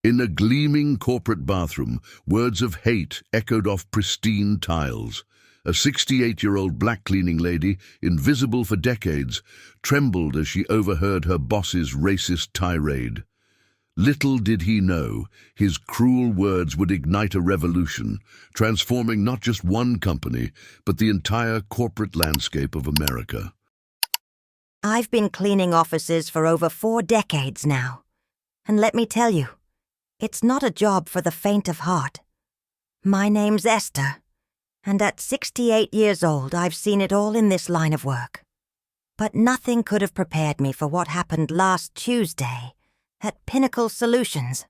In a gleaming corporate bathroom, words of hate echoed off pristine tiles. A 68-year-old black cleaning lady, invisible for decades, trembled as she overheard her boss's racist tirade. Little did he know, his cruel words would ignite a revolution, transforming not just one company, but the entire corporate landscape of America. I've been cleaning offices for over 4 decades now. And let me tell you, it's not a job for the faint of heart. My name's Esther, and at 68 years old, I've seen it all in this line of work. But nothing could have prepared me for what happened last Tuesday at Pinnacle Solutions,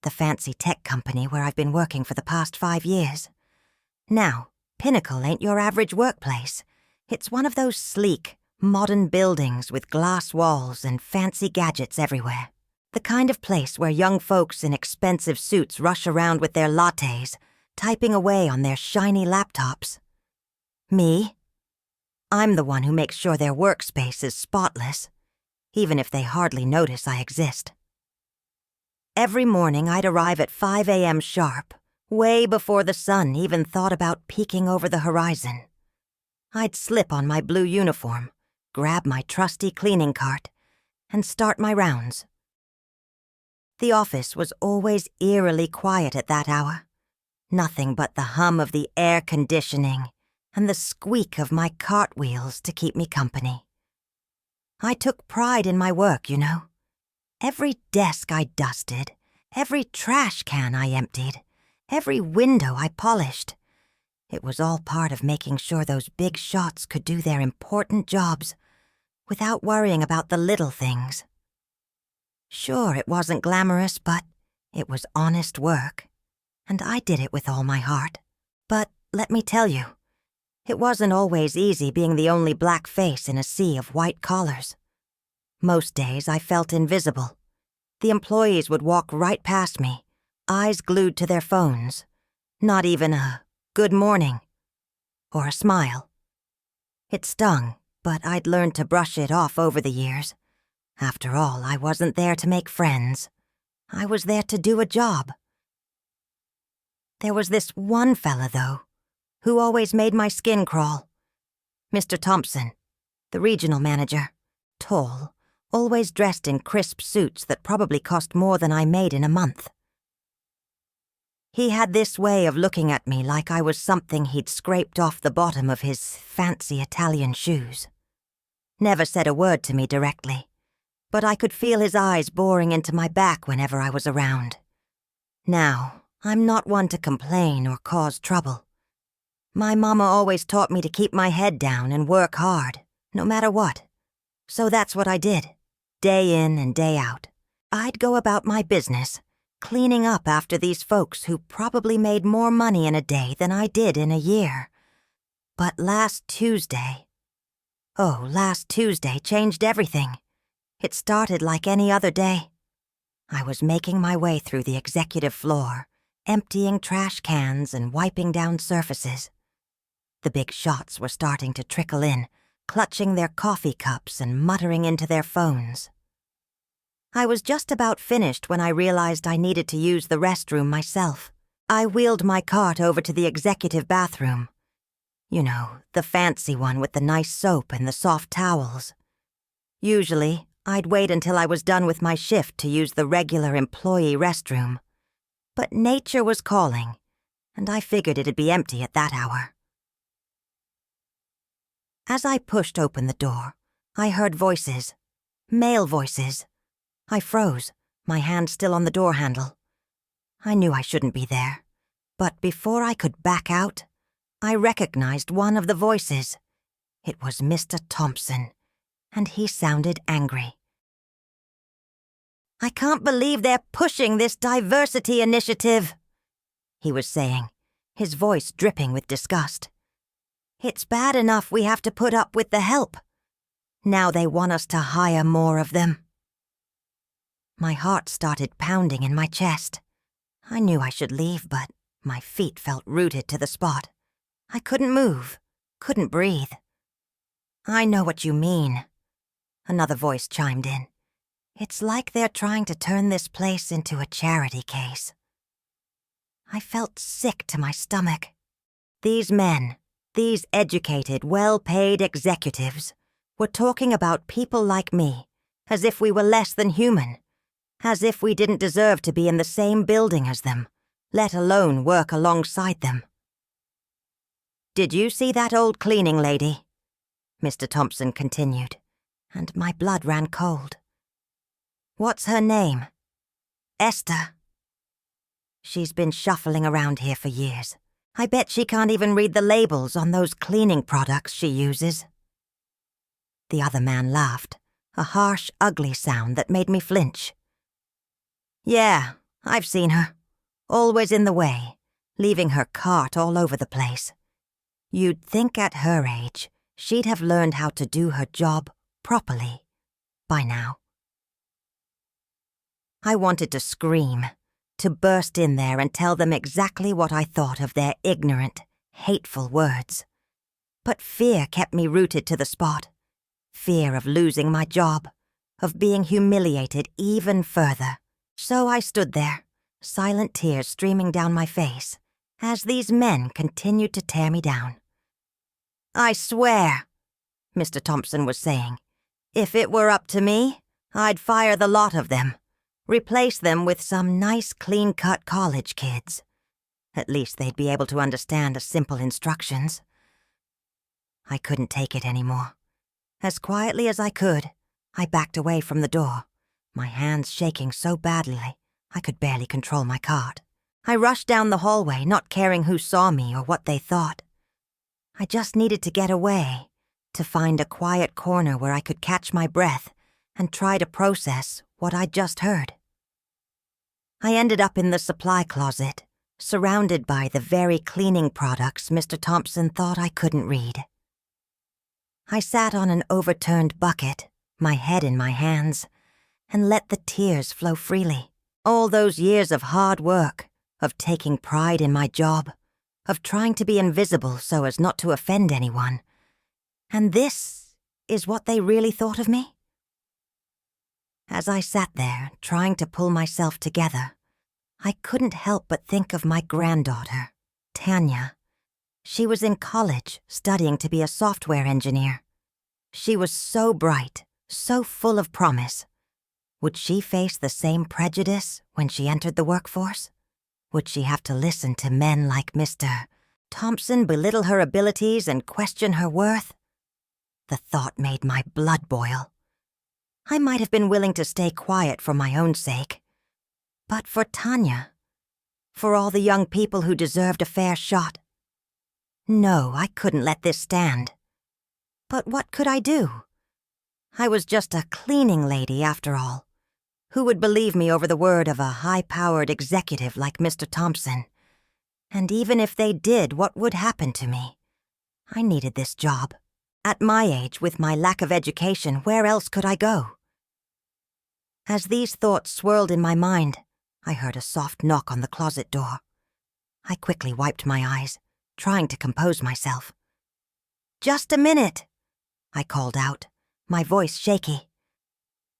the fancy tech company where I've been working for the past 5 years. Now, Pinnacle ain't your average workplace. It's one of those sleek, modern buildings with glass walls and fancy gadgets everywhere. The kind of place where young folks in expensive suits rush around with their lattes, typing away on their shiny laptops. Me? I'm the one who makes sure their workspace is spotless, even if they hardly notice I exist. Every morning I'd arrive at 5 a.m. sharp, way before the sun even thought about peeking over the horizon. I'd slip on my blue uniform, grab my trusty cleaning cart, and start my rounds. The office was always eerily quiet at that hour. Nothing but the hum of the air conditioning and the squeak of my cartwheels to keep me company. I took pride in my work, you know. Every desk I dusted, every trash can I emptied, every window I polished. It was all part of making sure those big shots could do their important jobs without worrying about the little things. Sure, it wasn't glamorous, but it was honest work, and I did it with all my heart. But let me tell you, it wasn't always easy being the only black face in a sea of white collars. Most days I felt invisible. The employees would walk right past me, eyes glued to their phones. Not even a good morning or a smile. It stung, but I'd learned to brush it off over the years. After all, I wasn't there to make friends. I was there to do a job. There was this one fella, though, who always made my skin crawl. Mr. Thompson, the regional manager. Tall, always dressed in crisp suits that probably cost more than I made in a month. He had this way of looking at me like I was something he'd scraped off the bottom of his fancy Italian shoes. Never said a word to me directly, but I could feel his eyes boring into my back whenever I was around. Now, I'm not one to complain or cause trouble. My mama always taught me to keep my head down and work hard, no matter what. So that's what I did, day in and day out. I'd go about my business, cleaning up after these folks who probably made more money in a day than I did in a year. But last Tuesday changed everything. It started like any other day. I was making my way through the executive floor, emptying trash cans and wiping down surfaces. The big shots were starting to trickle in, clutching their coffee cups and muttering into their phones. I was just about finished when I realized I needed to use the restroom myself. I wheeled my cart over to the executive bathroom. You know, the fancy one with the nice soap and the soft towels. Usually, I'd wait until I was done with my shift to use the regular employee restroom. But nature was calling, and I figured it'd be empty at that hour. As I pushed open the door, I heard voices. Male voices. I froze, my hand still on the door handle. I knew I shouldn't be there, but before I could back out, I recognized one of the voices. It was Mr. Thompson, and he sounded angry. "I can't believe they're pushing this diversity initiative," he was saying, his voice dripping with disgust. "It's bad enough we have to put up with the help. Now they want us to hire more of them." My heart started pounding in my chest. I knew I should leave, but my feet felt rooted to the spot. I couldn't move, couldn't breathe. "I know what you mean," another voice chimed in. It's like they're trying to turn this place into a charity case. I felt sick to my stomach. These men, these educated, well-paid executives, were talking about people like me, as if we were less than human, as if we didn't deserve to be in the same building as them, let alone work alongside them. "Did you see that old cleaning lady?" Mr. Thompson continued, and my blood ran cold. "What's her name?" "Esther. She's been shuffling around here for years. I bet she can't even read the labels on those cleaning products she uses." The other man laughed, a harsh, ugly sound that made me flinch. "Yeah, I've seen her. Always in the way, leaving her cart all over the place. You'd think at her age, she'd have learned how to do her job properly by now." I wanted to scream, to burst in there and tell them exactly what I thought of their ignorant, hateful words. But fear kept me rooted to the spot. Fear of losing my job, of being humiliated even further. So I stood there, silent tears streaming down my face, as these men continued to tear me down. "I swear," Mr. Thompson was saying, "if it were up to me, I'd fire the lot of them. Replace them with some nice, clean-cut college kids. At least they'd be able to understand simple instructions." I couldn't take it anymore. As quietly as I could, I backed away from the door, my hands shaking so badly I could barely control my cart. I rushed down the hallway, not caring who saw me or what they thought. I just needed to get away, to find a quiet corner where I could catch my breath and try to process what I'd just heard. I ended up in the supply closet, surrounded by the very cleaning products Mr. Thompson thought I couldn't read. I sat on an overturned bucket, my head in my hands, and let the tears flow freely. All those years of hard work, of taking pride in my job, of trying to be invisible so as not to offend anyone. And this is what they really thought of me? As I sat there, trying to pull myself together, I couldn't help but think of my granddaughter, Tanya. She was in college, studying to be a software engineer. She was so bright, so full of promise. Would she face the same prejudice when she entered the workforce? Would she have to listen to men like Mr. Thompson belittle her abilities and question her worth? The thought made my blood boil. I might have been willing to stay quiet for my own sake. But for Tanya, for all the young people who deserved a fair shot. No, I couldn't let this stand. But what could I do? I was just a cleaning lady after all. Who would believe me over the word of a high-powered executive like Mr. Thompson? And even if they did, what would happen to me? I needed this job. At my age, with my lack of education, where else could I go? As these thoughts swirled in my mind, I heard a soft knock on the closet door. I quickly wiped my eyes, trying to compose myself. "Just a minute," I called out, my voice shaky.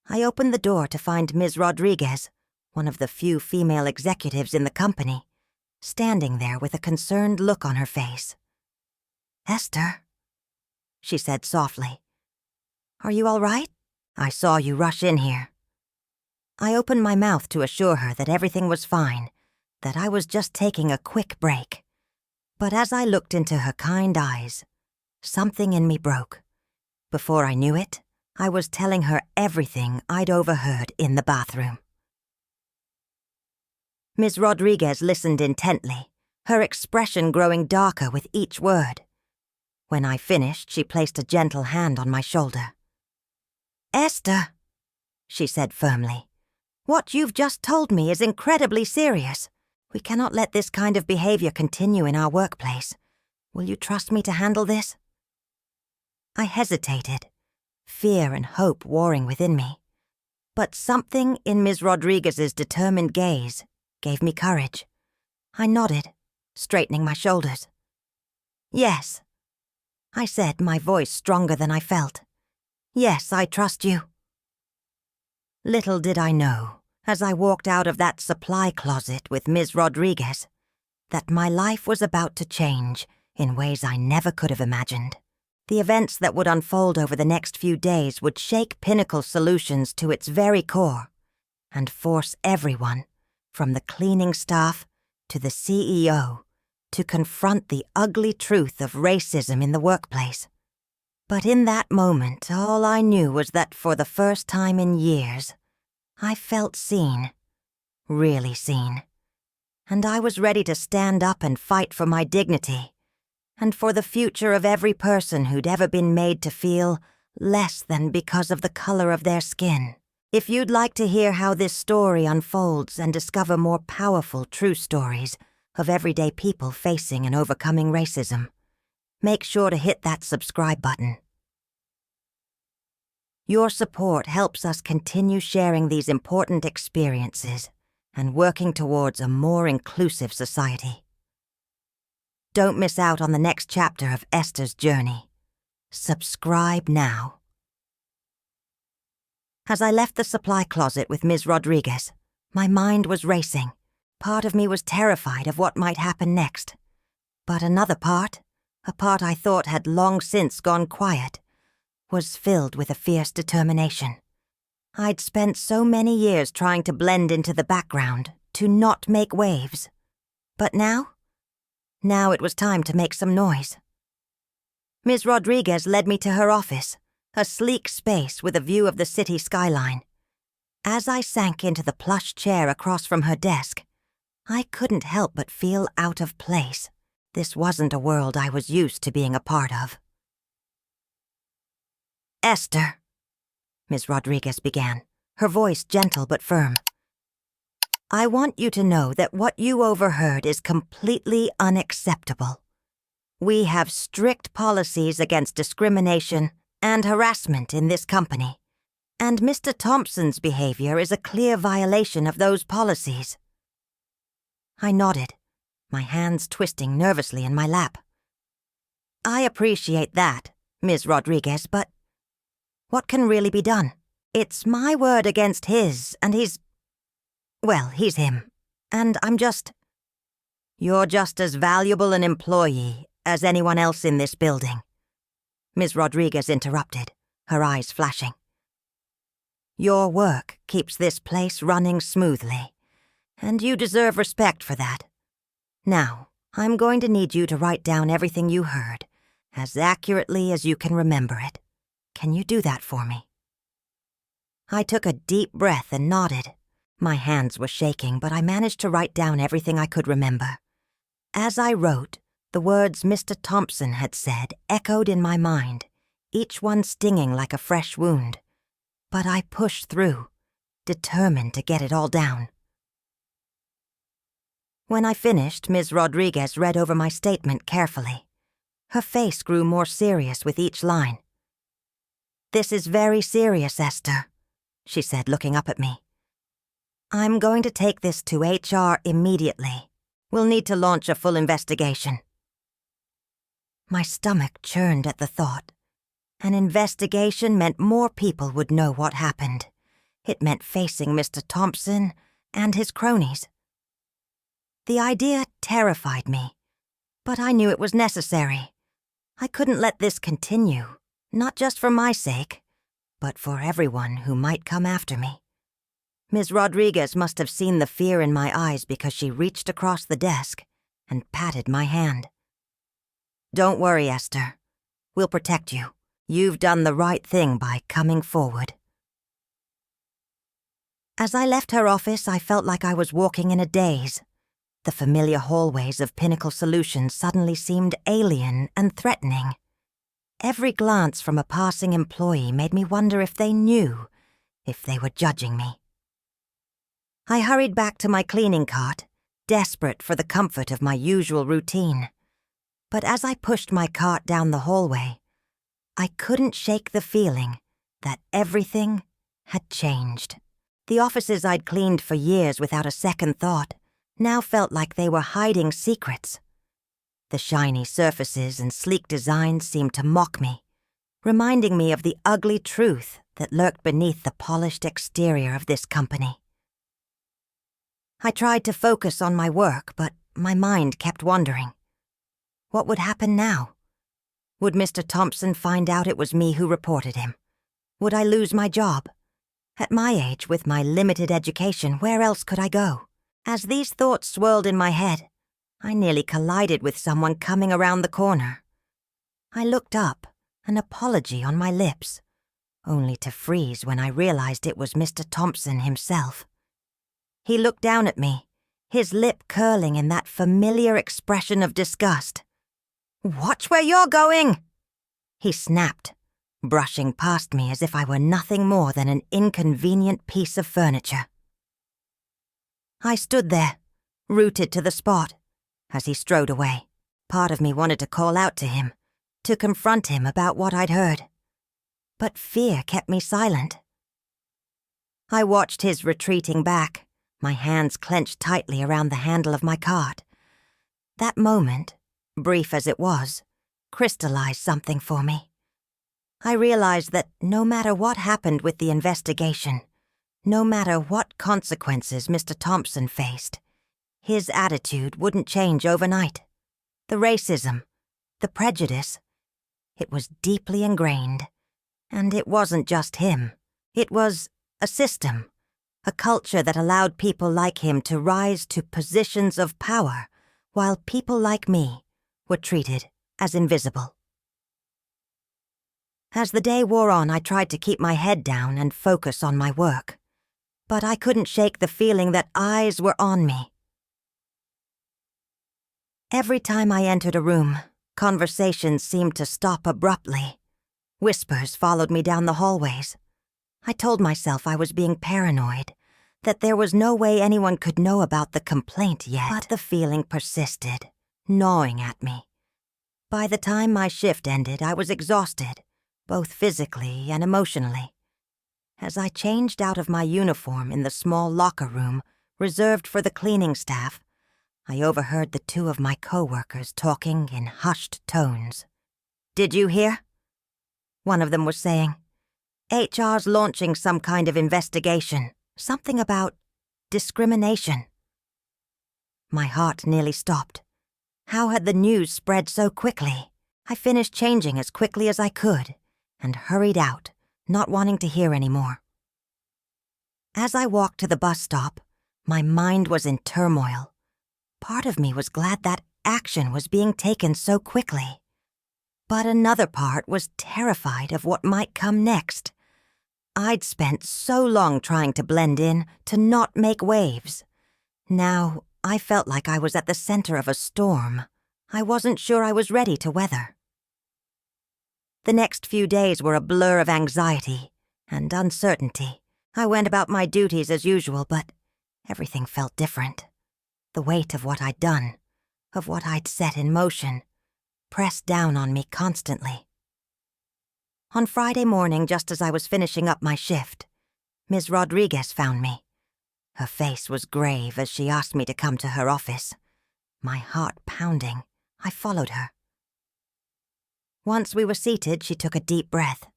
I opened the door to find Ms. Rodriguez, one of the few female executives in the company, standing there with a concerned look on her face. "Esther," she said softly. "Are you all right? I saw you rush in here." I opened my mouth to assure her that everything was fine, that I was just taking a quick break. But as I looked into her kind eyes, something in me broke. Before I knew it, I was telling her everything I'd overheard in the bathroom. Ms. Rodriguez listened intently, her expression growing darker with each word. When I finished, she placed a gentle hand on my shoulder. "Esther," she said firmly, "what you've just told me is incredibly serious. We cannot let this kind of behavior continue in our workplace. Will you trust me to handle this?" I hesitated, fear and hope warring within me. But something in Ms. Rodriguez's determined gaze gave me courage. I nodded, straightening my shoulders. "Yes," I said, my voice stronger than I felt. "Yes, I trust you." Little did I know, as I walked out of that supply closet with Ms. Rodriguez, that my life was about to change in ways I never could have imagined. The events that would unfold over the next few days would shake Pinnacle Solutions to its very core and force everyone, from the cleaning staff to the CEO, to confront the ugly truth of racism in the workplace. But in that moment, all I knew was that for the first time in years, I felt seen, really seen. And I was ready to stand up and fight for my dignity, and for the future of every person who'd ever been made to feel less than because of the color of their skin. If you'd like to hear how this story unfolds and discover more powerful true stories of everyday people facing and overcoming racism, make sure to hit that subscribe button. Your support helps us continue sharing these important experiences and working towards a more inclusive society. Don't miss out on the next chapter of Esther's journey. Subscribe now. As I left the supply closet with Ms. Rodriguez, my mind was racing. Part of me was terrified of what might happen next. But another part, a part I thought had long since gone quiet, was filled with a fierce determination. I'd spent so many years trying to blend into the background, to not make waves. But now it was time to make some noise. Ms. Rodriguez led me to her office, a sleek space with a view of the city skyline. As I sank into the plush chair across from her desk, I couldn't help but feel out of place. This wasn't a world I was used to being a part of. "Esther," Ms. Rodriguez began, her voice gentle but firm. "I want you to know that what you overheard is completely unacceptable. We have strict policies against discrimination and harassment in this company, and Mr. Thompson's behavior is a clear violation of those policies." I nodded, my hands twisting nervously in my lap. "I appreciate that, Ms. Rodriguez, but what can really be done? It's my word against his, and he's him. And You're just as valuable an employee as anyone else in this building," Ms. Rodriguez interrupted, her eyes flashing. "Your work keeps this place running smoothly, and you deserve respect for that. Now, I'm going to need you to write down everything you heard, as accurately as you can remember it. Can you do that for me?" I took a deep breath and nodded. My hands were shaking, but I managed to write down everything I could remember. As I wrote, the words Mr. Thompson had said echoed in my mind, each one stinging like a fresh wound. But I pushed through, determined to get it all down. When I finished, Ms. Rodriguez read over my statement carefully. Her face grew more serious with each line. "This is very serious, Esther," she said, looking up at me. "I'm going to take this to HR immediately. We'll need to launch a full investigation." My stomach churned at the thought. An investigation meant more people would know what happened. It meant facing Mr. Thompson and his cronies. The idea terrified me, but I knew it was necessary. I couldn't let this continue, not just for my sake, but for everyone who might come after me. Ms. Rodriguez must have seen the fear in my eyes because she reached across the desk and patted my hand. "Don't worry, Esther. We'll protect you. You've done the right thing by coming forward." As I left her office, I felt like I was walking in a daze. The familiar hallways of Pinnacle Solutions suddenly seemed alien and threatening. Every glance from a passing employee made me wonder if they knew, if they were judging me. I hurried back to my cleaning cart, desperate for the comfort of my usual routine. But as I pushed my cart down the hallway, I couldn't shake the feeling that everything had changed. The offices I'd cleaned for years without a second thought now felt like they were hiding secrets. The shiny surfaces and sleek designs seemed to mock me, reminding me of the ugly truth that lurked beneath the polished exterior of this company. I tried to focus on my work, but my mind kept wandering. What would happen now? Would Mr. Thompson find out it was me who reported him? Would I lose my job? At my age, with my limited education, where else could I go? As these thoughts swirled in my head, I nearly collided with someone coming around the corner. I looked up, an apology on my lips, only to freeze when I realized it was Mr. Thompson himself. He looked down at me, his lip curling in that familiar expression of disgust. "Watch where you're going!" he snapped, brushing past me as if I were nothing more than an inconvenient piece of furniture. I stood there, rooted to the spot, as he strode away. Part of me wanted to call out to him, to confront him about what I'd heard. But fear kept me silent. I watched his retreating back, my hands clenched tightly around the handle of my cart. That moment, brief as it was, crystallized something for me. I realized that no matter what happened with the investigation, no matter what consequences Mr. Thompson faced, his attitude wouldn't change overnight. The racism, the prejudice, it was deeply ingrained. And it wasn't just him. It was a system, a culture that allowed people like him to rise to positions of power, while people like me were treated as invisible. As the day wore on, I tried to keep my head down and focus on my work, but I couldn't shake the feeling that eyes were on me. Every time I entered a room, conversations seemed to stop abruptly. Whispers followed me down the hallways. I told myself I was being paranoid, that there was no way anyone could know about the complaint yet. But the feeling persisted, gnawing at me. By the time my shift ended, I was exhausted, both physically and emotionally. As I changed out of my uniform in the small locker room reserved for the cleaning staff, I overheard the two of my co-workers talking in hushed tones. "Did you hear?" one of them was saying. "HR's launching some kind of investigation, something about discrimination." My heart nearly stopped. How had the news spread so quickly? I finished changing as quickly as I could and hurried out, not wanting to hear any more. As I walked to the bus stop, my mind was in turmoil. Part of me was glad that action was being taken so quickly. But another part was terrified of what might come next. I'd spent so long trying to blend in, to not make waves. Now, I felt like I was at the center of a storm I wasn't sure I was ready to weather. The next few days were a blur of anxiety and uncertainty. I went about my duties as usual, but everything felt different. The weight of what I'd done, of what I'd set in motion, pressed down on me constantly. On Friday morning, just as I was finishing up my shift, Ms. Rodriguez found me. Her face was grave as she asked me to come to her office. My heart pounding, I followed her. Once we were seated, she took a deep breath.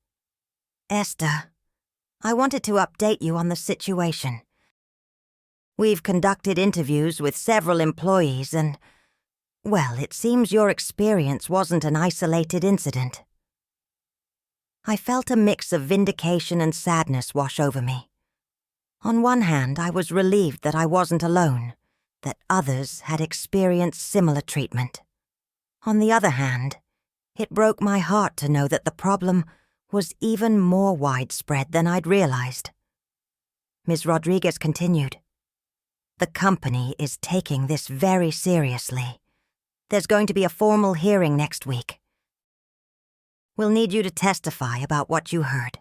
"Esther, I wanted to update you on the situation. We've conducted interviews with several employees and, well, it seems your experience wasn't an isolated incident." I felt a mix of vindication and sadness wash over me. On one hand, I was relieved that I wasn't alone, that others had experienced similar treatment. On the other hand, it broke my heart to know that the problem was even more widespread than I'd realized. Ms. Rodriguez continued, "The company is taking this very seriously. There's going to be a formal hearing next week. We'll need you to testify about what you heard."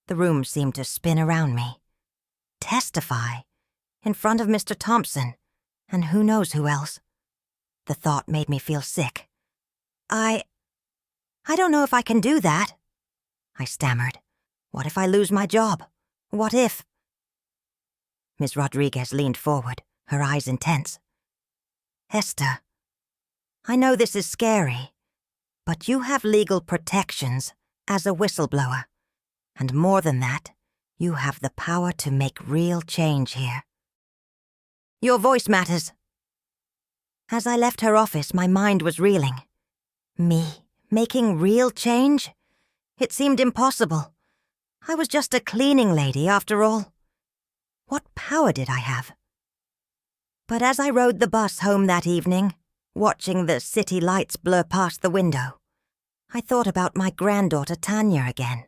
The room seemed to spin around me. Testify? In front of Mr. Thompson, and who knows who else? The thought made me feel sick. I don't know if I can do that," I stammered. "What if I lose my job? What if—" Ms. Rodriguez leaned forward, her eyes intense. "Esther, I know this is scary, but you have legal protections as a whistleblower, And more than that, you have the power to make real change here. Your voice matters. As I left her office, my mind was reeling. Me, making real change? It seemed impossible. I was just a cleaning lady, after all. What power did I have? But as I rode the bus home that evening, watching the city lights blur past the window, I thought about my granddaughter Tanya again.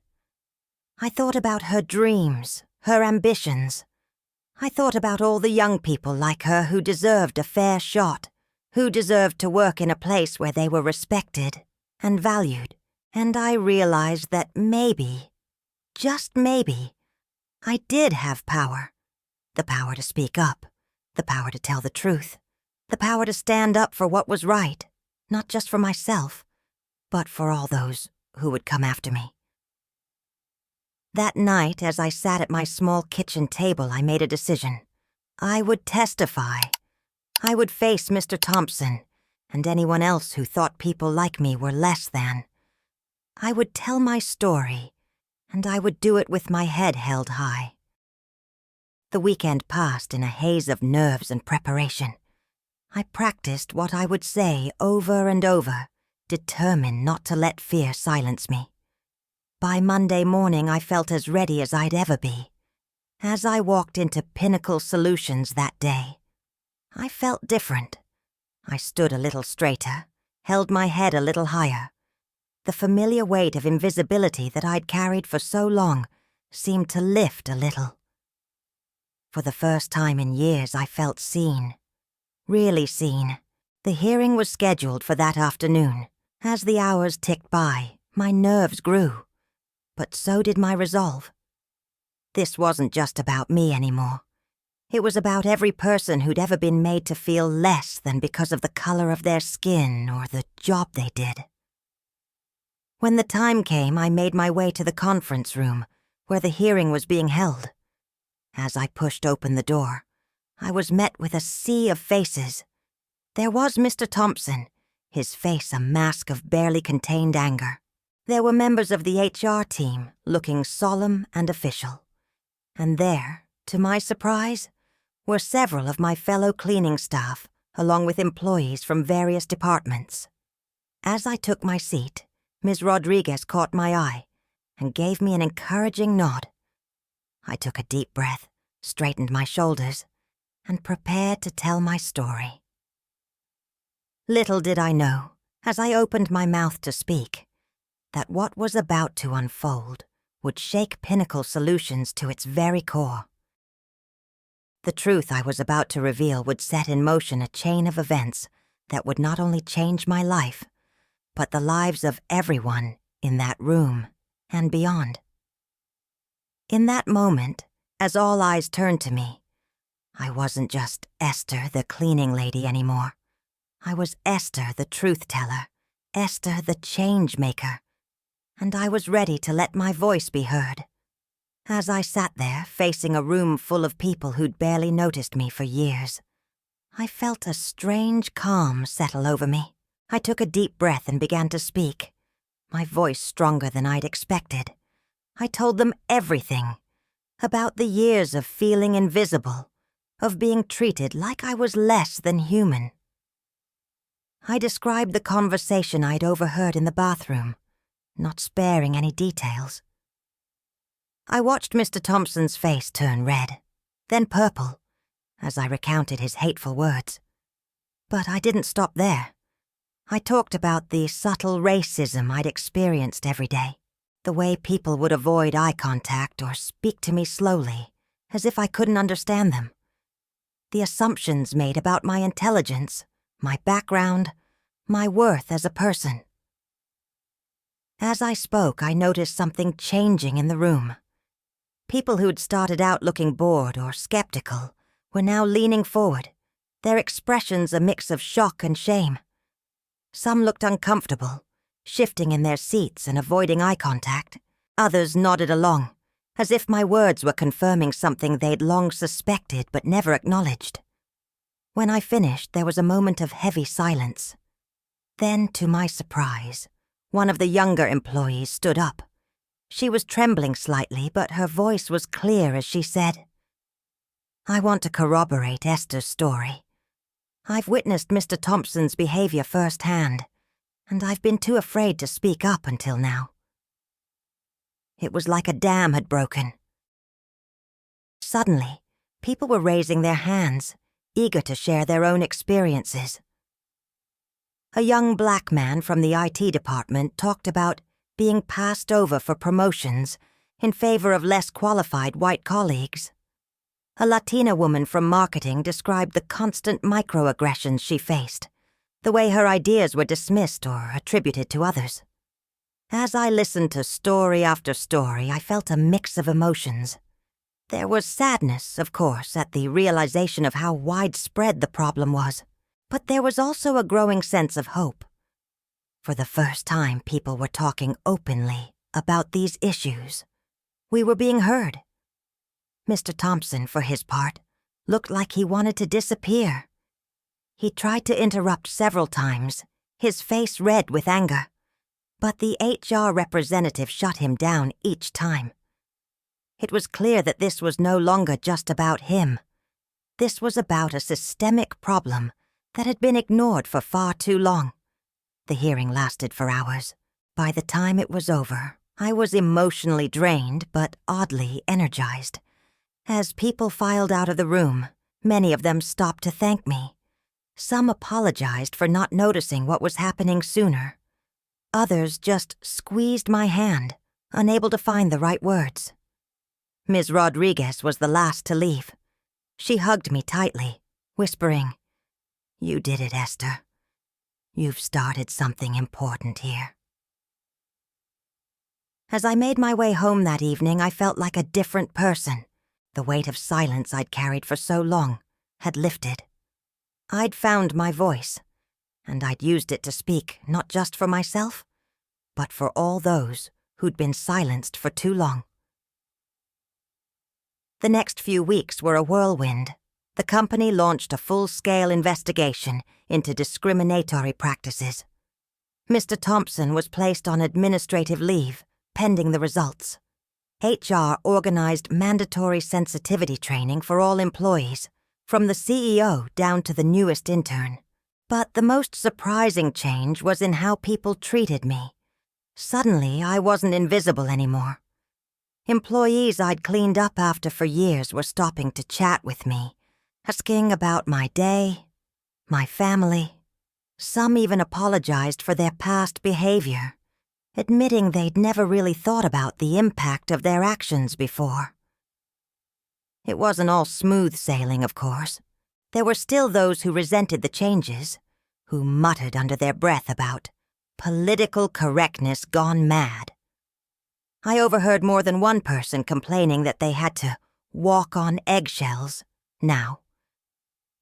I thought about her dreams, her ambitions. I thought about all the young people like her who deserved a fair shot, who deserved to work in a place where they were respected and valued, and I realized that maybe, just maybe, I did have power. The power to speak up, the power to tell the truth, the power to stand up for what was right, not just for myself, but for all those who would come after me. That night, as I sat at my small kitchen table, I made a decision. I would testify. I would face Mr. Thompson and anyone else who thought people like me were less than. I would tell my story, and I would do it with my head held high. The weekend passed in a haze of nerves and preparation. I practiced what I would say over and over, determined not to let fear silence me. By Monday morning, I felt as ready as I'd ever be. As I walked into Pinnacle Solutions that day, I felt different. I stood a little straighter, held my head a little higher. The familiar weight of invisibility that I'd carried for so long seemed to lift a little. For the first time in years, I felt seen. Really seen. The hearing was scheduled for that afternoon. As the hours ticked by, my nerves grew. But so did my resolve. This wasn't just about me anymore. It was about every person who'd ever been made to feel less than because of the color of their skin or the job they did. When the time came, I made my way to the conference room where the hearing was being held. As I pushed open the door, I was met with a sea of faces. There was Mr. Thompson, his face a mask of barely contained anger. There were members of the HR team, looking solemn and official. And there, to my surprise, were several of my fellow cleaning staff, along with employees from various departments. As I took my seat, Ms. Rodriguez caught my eye and gave me an encouraging nod. I took a deep breath, straightened my shoulders, and prepared to tell my story. Little did I know, as I opened my mouth to speak, that what was about to unfold would shake Pinnacle Solutions to its very core. The truth I was about to reveal would set in motion a chain of events that would not only change my life, but the lives of everyone in that room and beyond. In that moment, as all eyes turned to me, I wasn't just Esther, the cleaning lady, anymore. I was Esther, the truth-teller, Esther, the change-maker, and I was ready to let my voice be heard. As I sat there, facing a room full of people who'd barely noticed me for years, I felt a strange calm settle over me. I took a deep breath and began to speak, my voice stronger than I'd expected. I told them everything, about the years of feeling invisible, of being treated like I was less than human. I described the conversation I'd overheard in the bathroom, not sparing any details. I watched Mr. Thompson's face turn red, then purple, as I recounted his hateful words. But I didn't stop there. I talked about the subtle racism I'd experienced every day, the way people would avoid eye contact or speak to me slowly, as if I couldn't understand them, the assumptions made about my intelligence, my background, my worth as a person. As I spoke, I noticed something changing in the room. People who'd started out looking bored or skeptical were now leaning forward, their expressions a mix of shock and shame. Some looked uncomfortable, shifting in their seats and avoiding eye contact. Others nodded along, as if my words were confirming something they'd long suspected but never acknowledged. When I finished, there was a moment of heavy silence. Then, to my surprise, one of the younger employees stood up. She was trembling slightly, but her voice was clear as she said, "I want to corroborate Esther's story. I've witnessed Mr. Thompson's behavior firsthand, and I've been too afraid to speak up until now." It was like a dam had broken. Suddenly, people were raising their hands, eager to share their own experiences. A young black man from the IT department talked about being passed over for promotions in favor of less qualified white colleagues. A Latina woman from marketing described the constant microaggressions she faced, the way her ideas were dismissed or attributed to others. As I listened to story after story, I felt a mix of emotions. There was sadness, of course, at the realization of how widespread the problem was, but there was also a growing sense of hope. For the first time, people were talking openly about these issues. We were being heard. Mr. Thompson, for his part, looked like he wanted to disappear. He tried to interrupt several times, his face red with anger, but the HR representative shut him down each time. It was clear that this was no longer just about him. This was about a systemic problem that had been ignored for far too long. The hearing lasted for hours. By the time it was over, I was emotionally drained but oddly energized. As people filed out of the room, many of them stopped to thank me. Some apologized for not noticing what was happening sooner. Others just squeezed my hand, unable to find the right words. Ms. Rodriguez was the last to leave. She hugged me tightly, whispering, "You did it, Esther. You've started something important here." As I made my way home that evening, I felt like a different person. The weight of silence I'd carried for so long had lifted. I'd found my voice, and I'd used it to speak not just for myself, but for all those who'd been silenced for too long. The next few weeks were a whirlwind. The company launched a full-scale investigation into discriminatory practices. Mr. Thompson was placed on administrative leave, pending the results. HR organized mandatory sensitivity training for all employees, from the CEO down to the newest intern. But the most surprising change was in how people treated me. Suddenly, I wasn't invisible anymore. Employees I'd cleaned up after for years were stopping to chat with me, asking about my day, my family. Some even apologized for their past behavior, admitting they'd never really thought about the impact of their actions before. It wasn't all smooth sailing, of course. There were still those who resented the changes, who muttered under their breath about political correctness gone mad. I overheard more than one person complaining that they had to walk on eggshells now.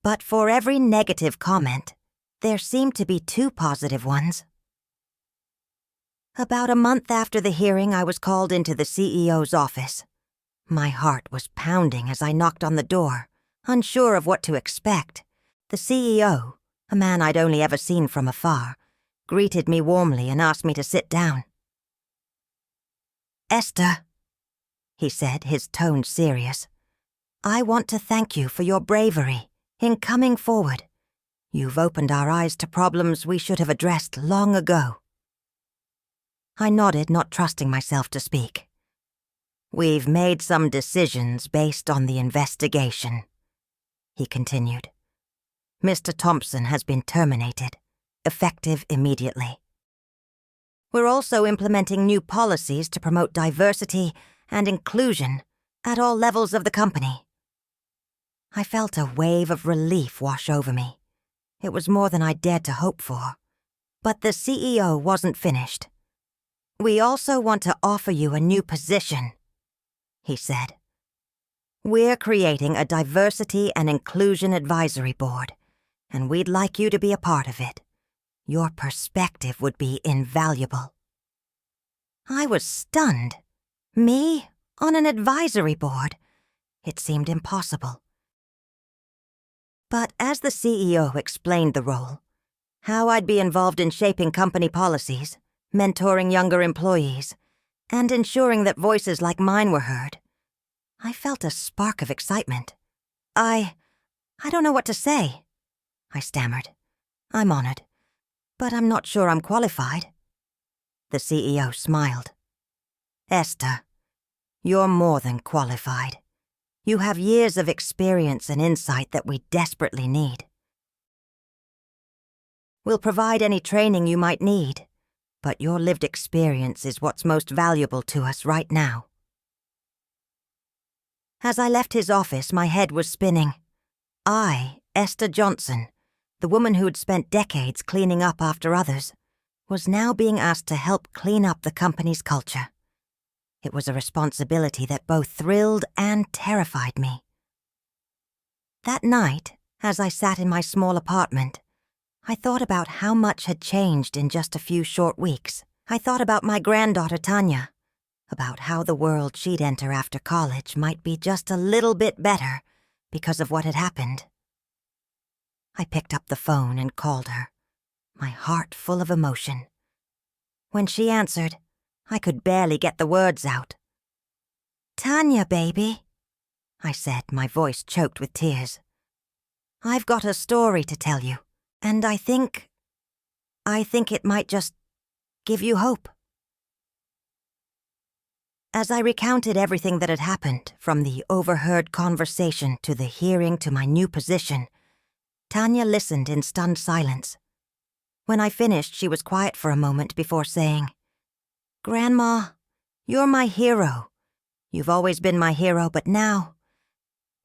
But for every negative comment, there seemed to be two positive ones. About a month after the hearing, I was called into the CEO's office. My heart was pounding as I knocked on the door, unsure of what to expect. The CEO, a man I'd only ever seen from afar, greeted me warmly and asked me to sit down. "Esther," he said, his tone serious, "I want to thank you for your bravery in coming forward. You've opened our eyes to problems we should have addressed long ago." I nodded, not trusting myself to speak. "We've made some decisions based on the investigation," he continued. "Mr. Thompson has been terminated, effective immediately. We're also implementing new policies to promote diversity and inclusion at all levels of the company." I felt a wave of relief wash over me. It was more than I dared to hope for. But the CEO wasn't finished. "We also want to offer you a new position," he said. "We're creating a diversity and inclusion advisory board, and we'd like you to be a part of it. Your perspective would be invaluable." I was stunned. Me on an advisory board? It seemed impossible. But as the CEO explained the role, how I'd be involved in shaping company policies, mentoring younger employees, and ensuring that voices like mine were heard. I felt a spark of excitement. I don't know what to say, I stammered. I'm honored, but I'm not sure I'm qualified. The CEO smiled. Esther, you're more than qualified. You have years of experience and insight that we desperately need. We'll provide any training you might need, but your lived experience is what's most valuable to us right now. As I left his office, my head was spinning. I, Esther Johnson, the woman who'd spent decades cleaning up after others, was now being asked to help clean up the company's culture. It was a responsibility that both thrilled and terrified me. That night, as I sat in my small apartment, I thought about how much had changed in just a few short weeks. I thought about my granddaughter Tanya, about how the world she'd enter after college might be just a little bit better because of what had happened. I picked up the phone and called her, my heart full of emotion. When she answered, I could barely get the words out. "Tanya, baby," I said, my voice choked with tears. "I've got a story to tell you, and I think it might just give you hope." As I recounted everything that had happened, from the overheard conversation to the hearing to my new position, Tanya listened in stunned silence. When I finished, she was quiet for a moment before saying, "Grandma, you're my hero. You've always been my hero, but now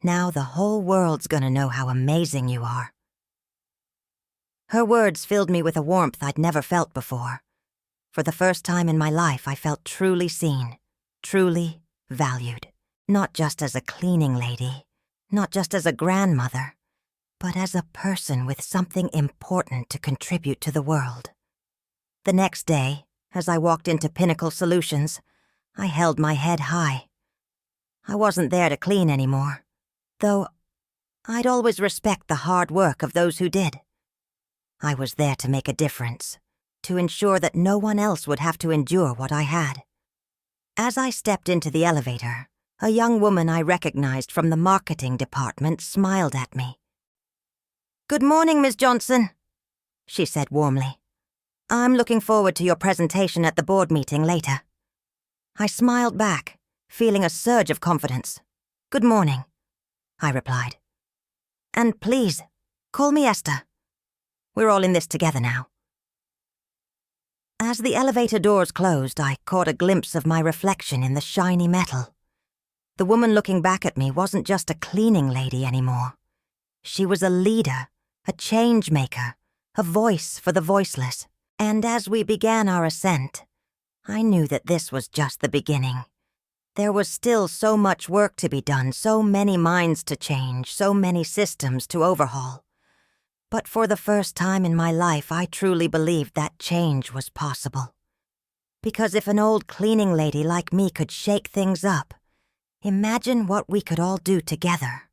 the whole world's gonna know how amazing you are." Her words filled me with a warmth I'd never felt before. For the first time in my life, I felt truly seen, truly valued. Not just as a cleaning lady, not just as a grandmother, but as a person with something important to contribute to the world. The next day, as I walked into Pinnacle Solutions, I held my head high. I wasn't there to clean anymore, though I'd always respect the hard work of those who did. I was there to make a difference, to ensure that no one else would have to endure what I had. As I stepped into the elevator, a young woman I recognized from the marketing department smiled at me. "Good morning, Ms. Johnson," she said warmly. "I'm looking forward to your presentation at the board meeting later." I smiled back, feeling a surge of confidence. "Good morning," I replied. "And please, call me Esther. We're all in this together now." As the elevator doors closed, I caught a glimpse of my reflection in the shiny metal. The woman looking back at me wasn't just a cleaning lady anymore. She was a leader, a change maker, a voice for the voiceless. And as we began our ascent, I knew that this was just the beginning. There was still so much work to be done, so many minds to change, so many systems to overhaul. But for the first time in my life, I truly believed that change was possible. Because if an old cleaning lady like me could shake things up, imagine what we could all do together.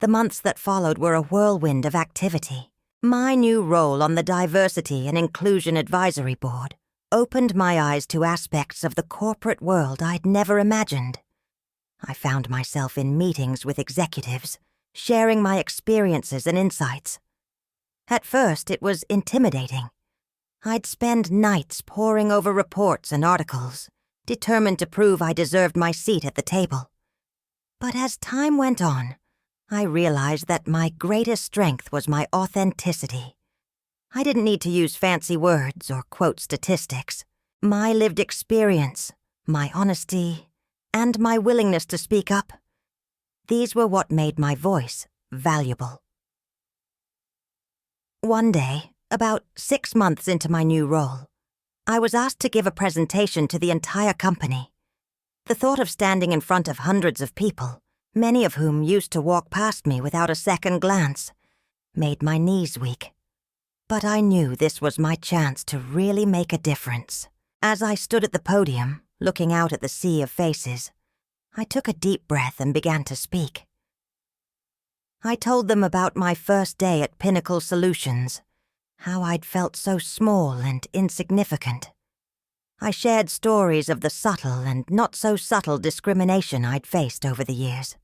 The months that followed were a whirlwind of activity. My new role on the Diversity and Inclusion Advisory Board opened my eyes to aspects of the corporate world I'd never imagined. I found myself in meetings with executives, sharing my experiences and insights. At first, it was intimidating. I'd spend nights poring over reports and articles, determined to prove I deserved my seat at the table. But as time went on, I realized that my greatest strength was my authenticity. I didn't need to use fancy words or quote statistics. My lived experience, my honesty, and my willingness to speak up, these were what made my voice valuable. One day, about 6 months into my new role, I was asked to give a presentation to the entire company. The thought of standing in front of hundreds of people, many of whom used to walk past me without a second glance, made my knees weak. But I knew this was my chance to really make a difference. As I stood at the podium, looking out at the sea of faces, I took a deep breath and began to speak. I told them about my first day at Pinnacle Solutions, how I'd felt so small and insignificant. I shared stories of the subtle and not-so-subtle discrimination I'd faced over the years.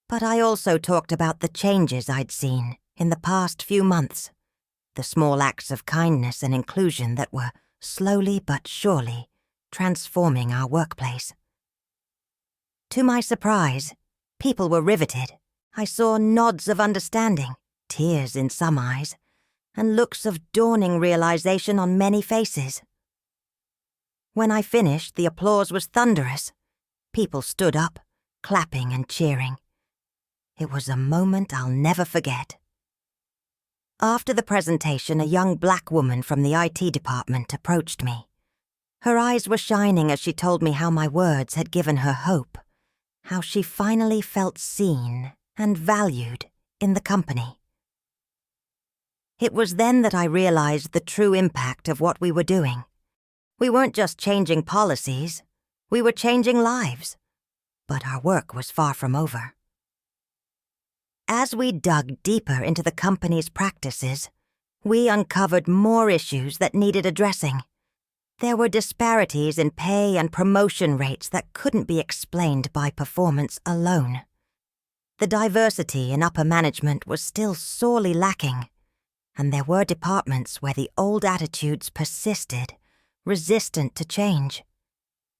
But I also talked about the changes I'd seen in the past few months, the small acts of kindness and inclusion that were slowly but surely transforming our workplace. To my surprise, people were riveted. I saw nods of understanding, tears in some eyes, and looks of dawning realization on many faces. When I finished, the applause was thunderous. People stood up, clapping and cheering. It was a moment I'll never forget. After the presentation, a young black woman from the IT department approached me. Her eyes were shining as she told me how my words had given her hope, how she finally felt seen and valued in the company. It was then that I realized the true impact of what we were doing. We weren't just changing policies, we were changing lives. But our work was far from over. As we dug deeper into the company's practices, we uncovered more issues that needed addressing. There were disparities in pay and promotion rates that couldn't be explained by performance alone. The diversity in upper management was still sorely lacking, and there were departments where the old attitudes persisted, resistant to change.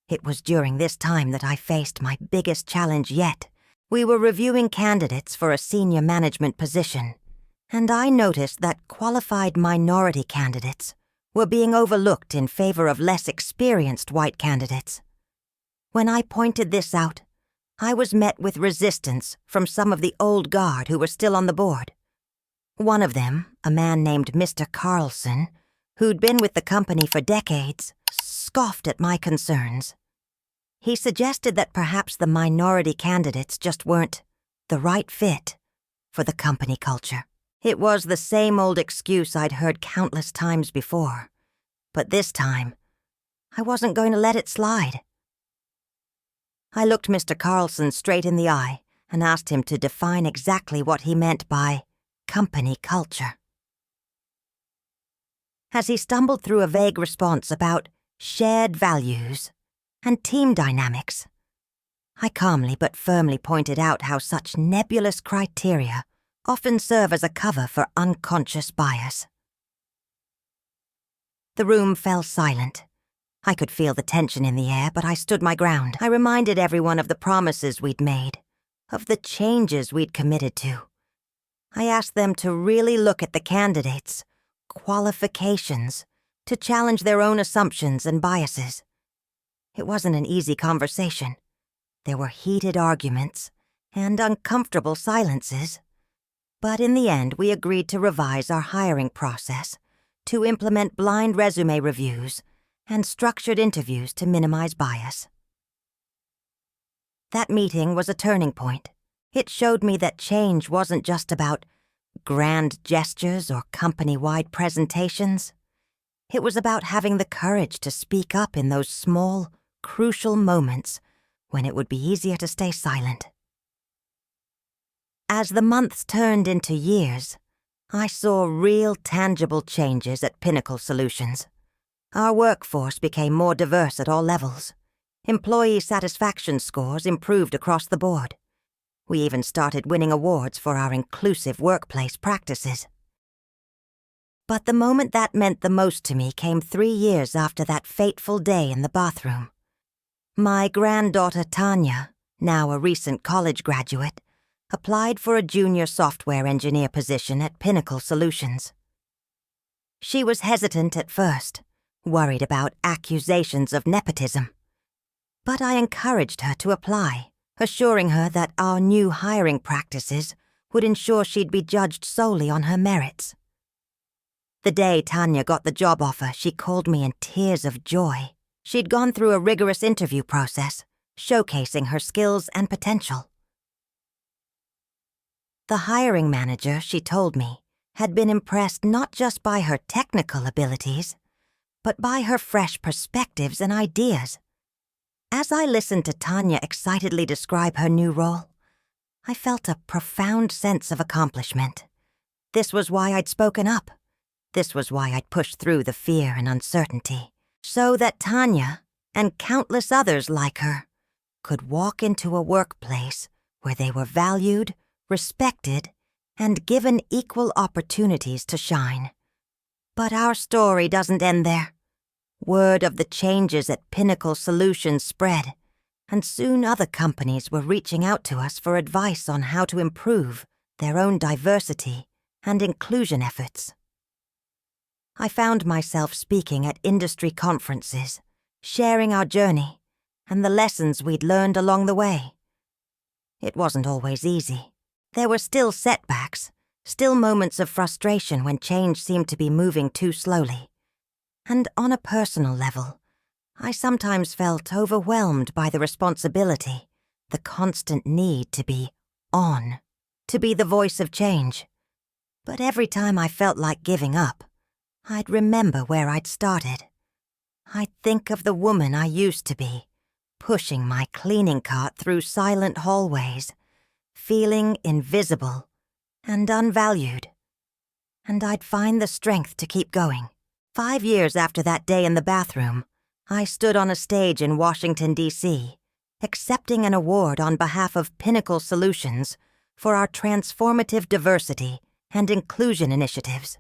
It was during this time that I faced my biggest challenge yet. We were reviewing candidates for a senior management position, and I noticed that qualified minority candidates were being overlooked in favor of less experienced white candidates. When I pointed this out, I was met with resistance from some of the old guard who were still on the board. One of them, a man named Mr. Carlson, who'd been with the company for decades, scoffed at my concerns. He suggested that perhaps the minority candidates just weren't the right fit for the company culture. It was the same old excuse I'd heard countless times before, but this time, I wasn't going to let it slide. I looked Mr. Carlson straight in the eye and asked him to define exactly what he meant by company culture. As he stumbled through a vague response about shared values and team dynamics, I calmly but firmly pointed out how such nebulous criteria often serve as a cover for unconscious bias. The room fell silent. I could feel the tension in the air, but I stood my ground. I reminded everyone of the promises we'd made, of the changes we'd committed to. I asked them to really look at the candidates' qualifications, to challenge their own assumptions and biases. It wasn't an easy conversation. There were heated arguments and uncomfortable silences. But in the end, we agreed to revise our hiring process, to implement blind resume reviews and structured interviews to minimize bias. That meeting was a turning point. It showed me that change wasn't just about grand gestures or company-wide presentations. It was about having the courage to speak up in those small, crucial moments when it would be easier to stay silent. As the months turned into years, I saw real, tangible changes at Pinnacle Solutions. Our workforce became more diverse at all levels. Employee satisfaction scores improved across the board. We even started winning awards for our inclusive workplace practices. But the moment that meant the most to me came 3 years after that fateful day in the bathroom. My granddaughter Tanya, now a recent college graduate, applied for a junior software engineer position at Pinnacle Solutions. She was hesitant at first, worried about accusations of nepotism. But I encouraged her to apply, assuring her that our new hiring practices would ensure she'd be judged solely on her merits. The day Tanya got the job offer, she called me in tears of joy. She'd gone through a rigorous interview process, showcasing her skills and potential. The hiring manager, she told me, had been impressed not just by her technical abilities, but by her fresh perspectives and ideas. As I listened to Tanya excitedly describe her new role, I felt a profound sense of accomplishment. This was why I'd spoken up. This was why I'd pushed through the fear and uncertainty. so that Tanya and countless others like her could walk into a workplace where they were valued, respected, and given equal opportunities to shine. But our story doesn't end there. Word of the changes at Pinnacle Solutions spread, and soon other companies were reaching out to us for advice on how to improve their own diversity and inclusion efforts. I found myself speaking at industry conferences, sharing our journey and the lessons we'd learned along the way. It wasn't always easy. There were still setbacks, still moments of frustration when change seemed to be moving too slowly. And on a personal level, I sometimes felt overwhelmed by the responsibility, the constant need to be on, to be the voice of change. But every time I felt like giving up, I'd remember where I'd started. I'd think of the woman I used to be, pushing my cleaning cart through silent hallways, feeling invisible and unvalued. And I'd find the strength to keep going. 5 years after that day in the bathroom, I stood on a stage in Washington, D.C., accepting an award on behalf of Pinnacle Solutions for our transformative diversity and inclusion initiatives.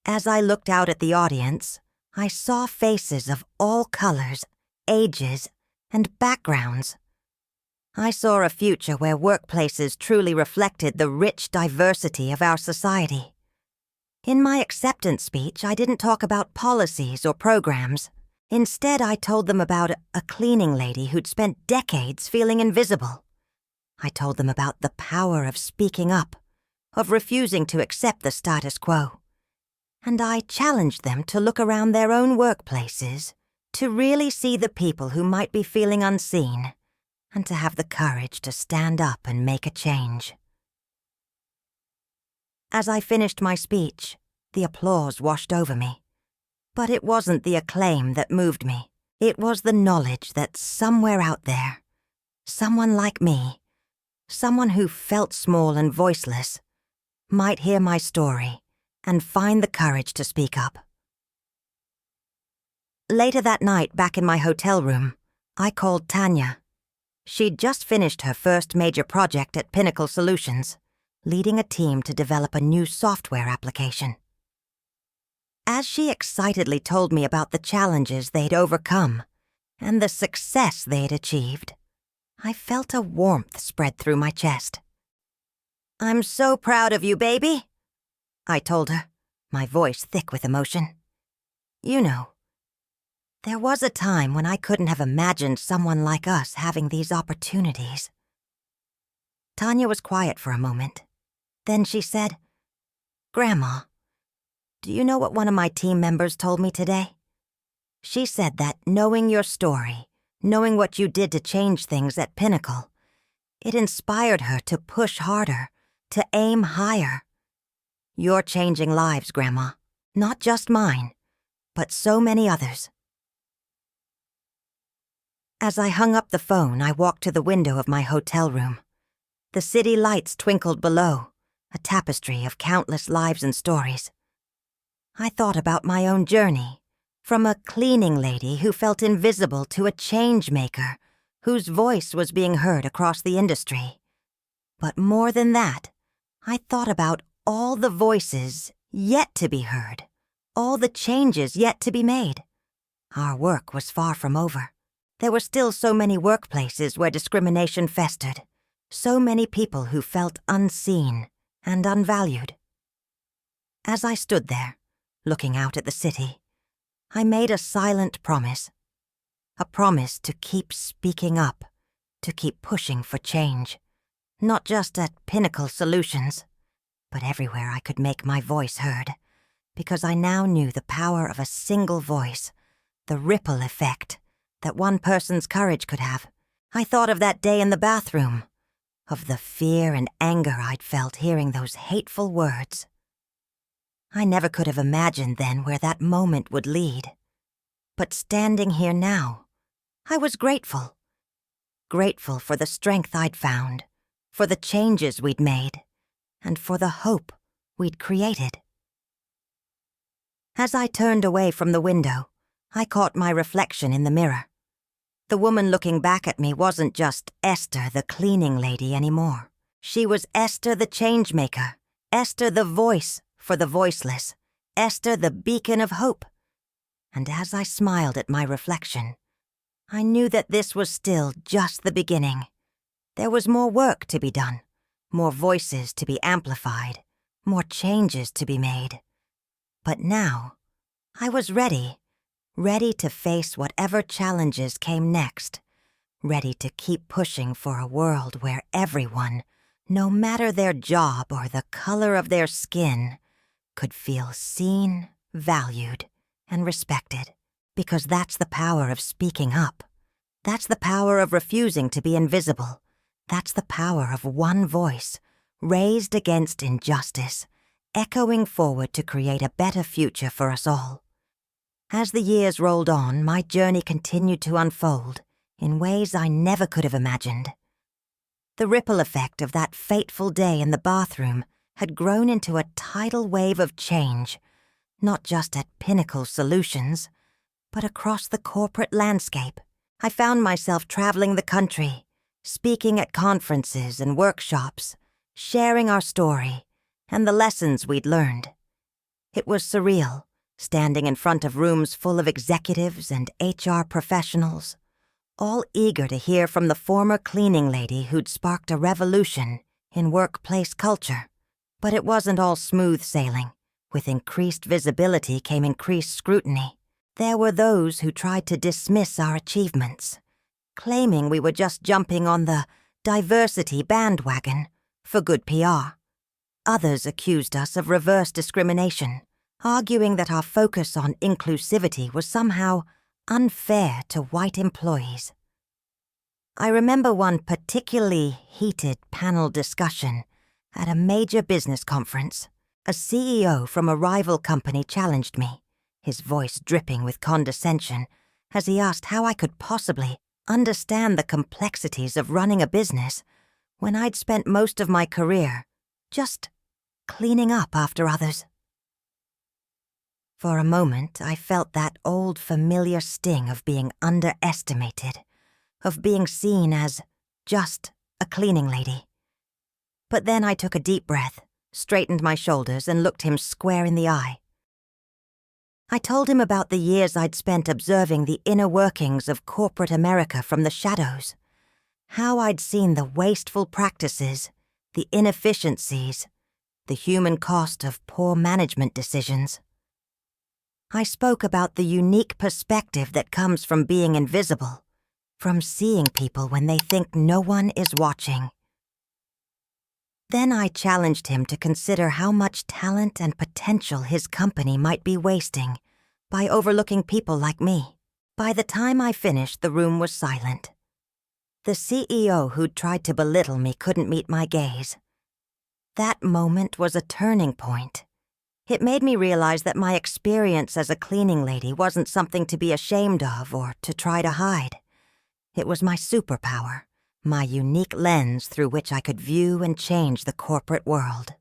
As I looked out at the audience, I saw faces of all colors, ages, and backgrounds. I saw a future where workplaces truly reflected the rich diversity of our society. In my acceptance speech, I didn't talk about policies or programs. Instead, I told them about a cleaning lady who'd spent decades feeling invisible. I told them about the power of speaking up, of refusing to accept the status quo. And I challenged them to look around their own workplaces, to really see the people who might be feeling unseen, and to have the courage to stand up and make a change. As I finished my speech, the applause washed over me. But it wasn't the acclaim that moved me. It was the knowledge that somewhere out there, someone like me, someone who felt small and voiceless, might hear my story and find the courage to speak up. Later that night, back in my hotel room, I called Tanya. She'd just finished her first major project at Pinnacle Solutions, leading a team to develop a new software application. As she excitedly told me about the challenges they'd overcome and the success they'd achieved, I felt a warmth spread through my chest. "I'm so proud of you, baby," I told her, my voice thick with emotion. "You know, there was a time when I couldn't have imagined someone like us having these opportunities." Tanya was quiet for a moment. Then she said, "Grandma, do you know what one of my team members told me today? She said that knowing your story, knowing what you did to change things at Pinnacle, it inspired her to push harder, to aim higher. You're changing lives, Grandma. Not just mine, but so many others." As I hung up the phone, I walked to the window of my hotel room. The city lights twinkled below, a tapestry of countless lives and stories. I thought about my own journey, from a cleaning lady who felt invisible to a change maker whose voice was being heard across the industry. But more than that, I thought about all the voices yet to be heard, all the changes yet to be made. Our work was far from over. There were still so many workplaces where discrimination festered, so many people who felt unseen and unvalued. As I stood there, looking out at the city, I made a silent promise. A promise to keep speaking up, to keep pushing for change. Not just at Pinnacle Solutions, but everywhere I could make my voice heard, because I now knew the power of a single voice, the ripple effect that one person's courage could have. I thought of that day in the bathroom, of the fear and anger I'd felt hearing those hateful words. I never could have imagined then where that moment would lead. But standing here now, I was grateful. Grateful for the strength I'd found, for the changes we'd made, and for the hope we'd created. As I turned away from the window, I caught my reflection in the mirror. The woman looking back at me wasn't just Esther the cleaning lady anymore. She was Esther the changemaker, Esther the voice for the voiceless, Esther the beacon of hope. And as I smiled at my reflection, I knew that this was still just the beginning. There was more work to be done, more voices to be amplified, more changes to be made. But now, I was ready to face whatever challenges came next, ready to keep pushing for a world where everyone, no matter their job or the color of their skin, could feel seen, valued, and respected. Because that's the power of speaking up. That's the power of refusing to be invisible. That's the power of one voice, raised against injustice, echoing forward to create a better future for us all. As the years rolled on, my journey continued to unfold in ways I never could have imagined. The ripple effect of that fateful day in the bathroom had grown into a tidal wave of change, not just at Pinnacle Solutions, but across the corporate landscape. I found myself traveling the country, speaking at conferences and workshops, sharing our story and the lessons we'd learned. It was surreal, standing in front of rooms full of executives and HR professionals, all eager to hear from the former cleaning lady who'd sparked a revolution in workplace culture. But it wasn't all smooth sailing. With increased visibility came increased scrutiny. There were those who tried to dismiss our achievements, claiming we were just jumping on the diversity bandwagon for good PR. Others accused us of reverse discrimination, arguing that our focus on inclusivity was somehow unfair to white employees. I remember one particularly heated panel discussion at a major business conference. A CEO from a rival company challenged me, his voice dripping with condescension, as he asked how I could possibly understand the complexities of running a business when I'd spent most of my career just cleaning up after others. For a moment, I felt that old familiar sting of being underestimated, of being seen as just a cleaning lady. But then I took a deep breath, straightened my shoulders, and looked him square in the eye. I told him about the years I'd spent observing the inner workings of corporate America from the shadows, how I'd seen the wasteful practices, the inefficiencies, the human cost of poor management decisions. I spoke about the unique perspective that comes from being invisible, from seeing people when they think no one is watching. Then I challenged him to consider how much talent and potential his company might be wasting by overlooking people like me. By the time I finished, the room was silent. The CEO who'd tried to belittle me couldn't meet my gaze. That moment was a turning point. It made me realize that my experience as a cleaning lady wasn't something to be ashamed of or to try to hide. It was my superpower, my unique lens through which I could view and change the corporate world.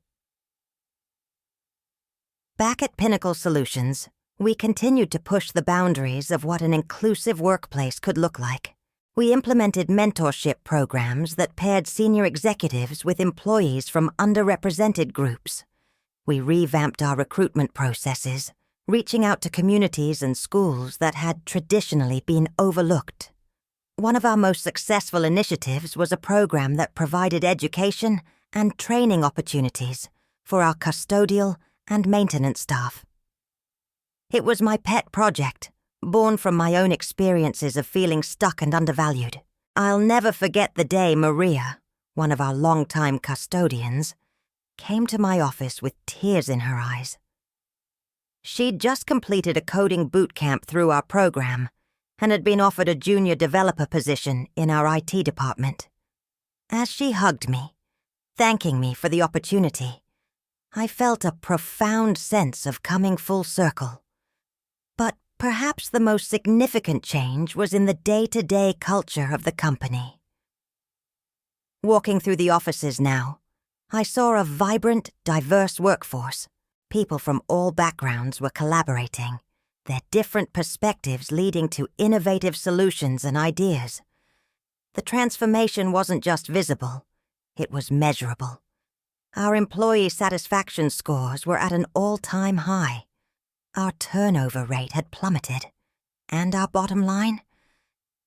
Back at Pinnacle Solutions, we continued to push the boundaries of what an inclusive workplace could look like. We implemented mentorship programs that paired senior executives with employees from underrepresented groups. We revamped our recruitment processes, reaching out to communities and schools that had traditionally been overlooked. One of our most successful initiatives was a program that provided education and training opportunities for our custodial and maintenance staff. It was my pet project, born from my own experiences of feeling stuck and undervalued. I'll never forget the day Maria, one of our longtime custodians, came to my office with tears in her eyes. She'd just completed a coding boot camp through our program and had been offered a junior developer position in our IT department. As she hugged me, thanking me for the opportunity, I felt a profound sense of coming full circle. But perhaps the most significant change was in the day-to-day culture of the company. Walking through the offices now, I saw a vibrant, diverse workforce. People from all backgrounds were collaborating, their different perspectives leading to innovative solutions and ideas. The transformation wasn't just visible, it was measurable. Our employee satisfaction scores were at an all-time high. Our turnover rate had plummeted. And our bottom line?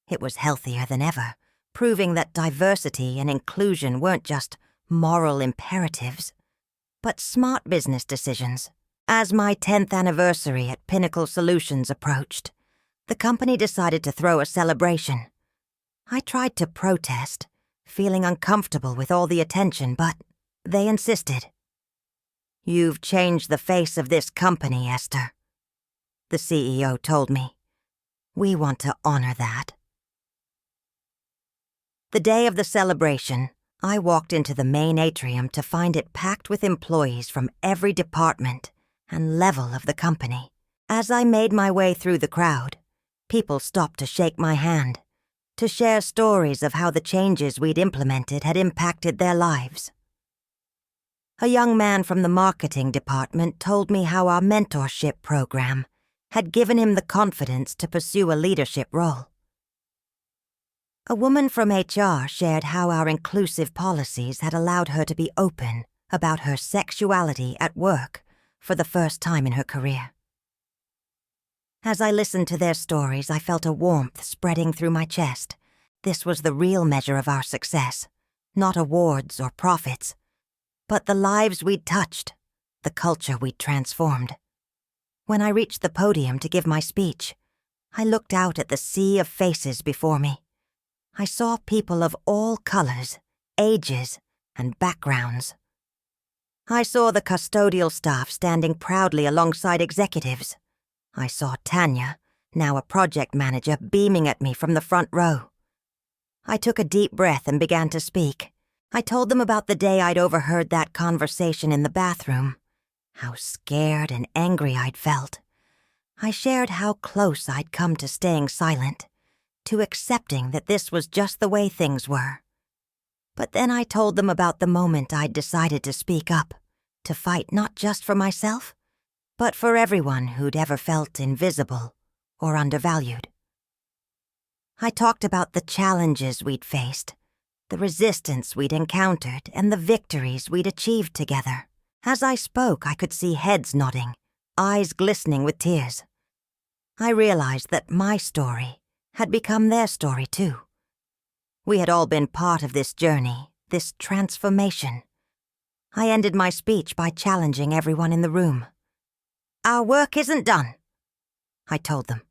It was healthier than ever, proving that diversity and inclusion weren't just moral imperatives, but smart business decisions. As my 10th anniversary at Pinnacle Solutions approached, the company decided to throw a celebration. I tried to protest, feeling uncomfortable with all the attention, but they insisted. "You've changed the face of this company, Esther," the CEO told me. "We want to honor that." The day of the celebration, I walked into the main atrium to find it packed with employees from every department and level of the company. As I made my way through the crowd, people stopped to shake my hand, to share stories of how the changes we'd implemented had impacted their lives. A young man from the marketing department told me how our mentorship program had given him the confidence to pursue a leadership role. A woman from HR shared how our inclusive policies had allowed her to be open about her sexuality at work for the first time in her career. As I listened to their stories, I felt a warmth spreading through my chest. This was the real measure of our success, not awards or profits, but the lives we'd touched, the culture we'd transformed. When I reached the podium to give my speech, I looked out at the sea of faces before me. I saw people of all colors, ages, and backgrounds. I saw the custodial staff standing proudly alongside executives. I saw Tanya, now a project manager, beaming at me from the front row. I took a deep breath and began to speak. I told them about the day I'd overheard that conversation in the bathroom, how scared and angry I'd felt. I shared how close I'd come to staying silent, to accepting that this was just the way things were. But then I told them about the moment I'd decided to speak up, to fight not just for myself, but for everyone who'd ever felt invisible or undervalued. I talked about the challenges we'd faced, the resistance we'd encountered, and the victories we'd achieved together. As I spoke, I could see heads nodding, eyes glistening with tears. I realized that my story had become their story too. We had all been part of this journey, this transformation. I ended my speech by challenging everyone in the room. "Our work isn't done," I told them.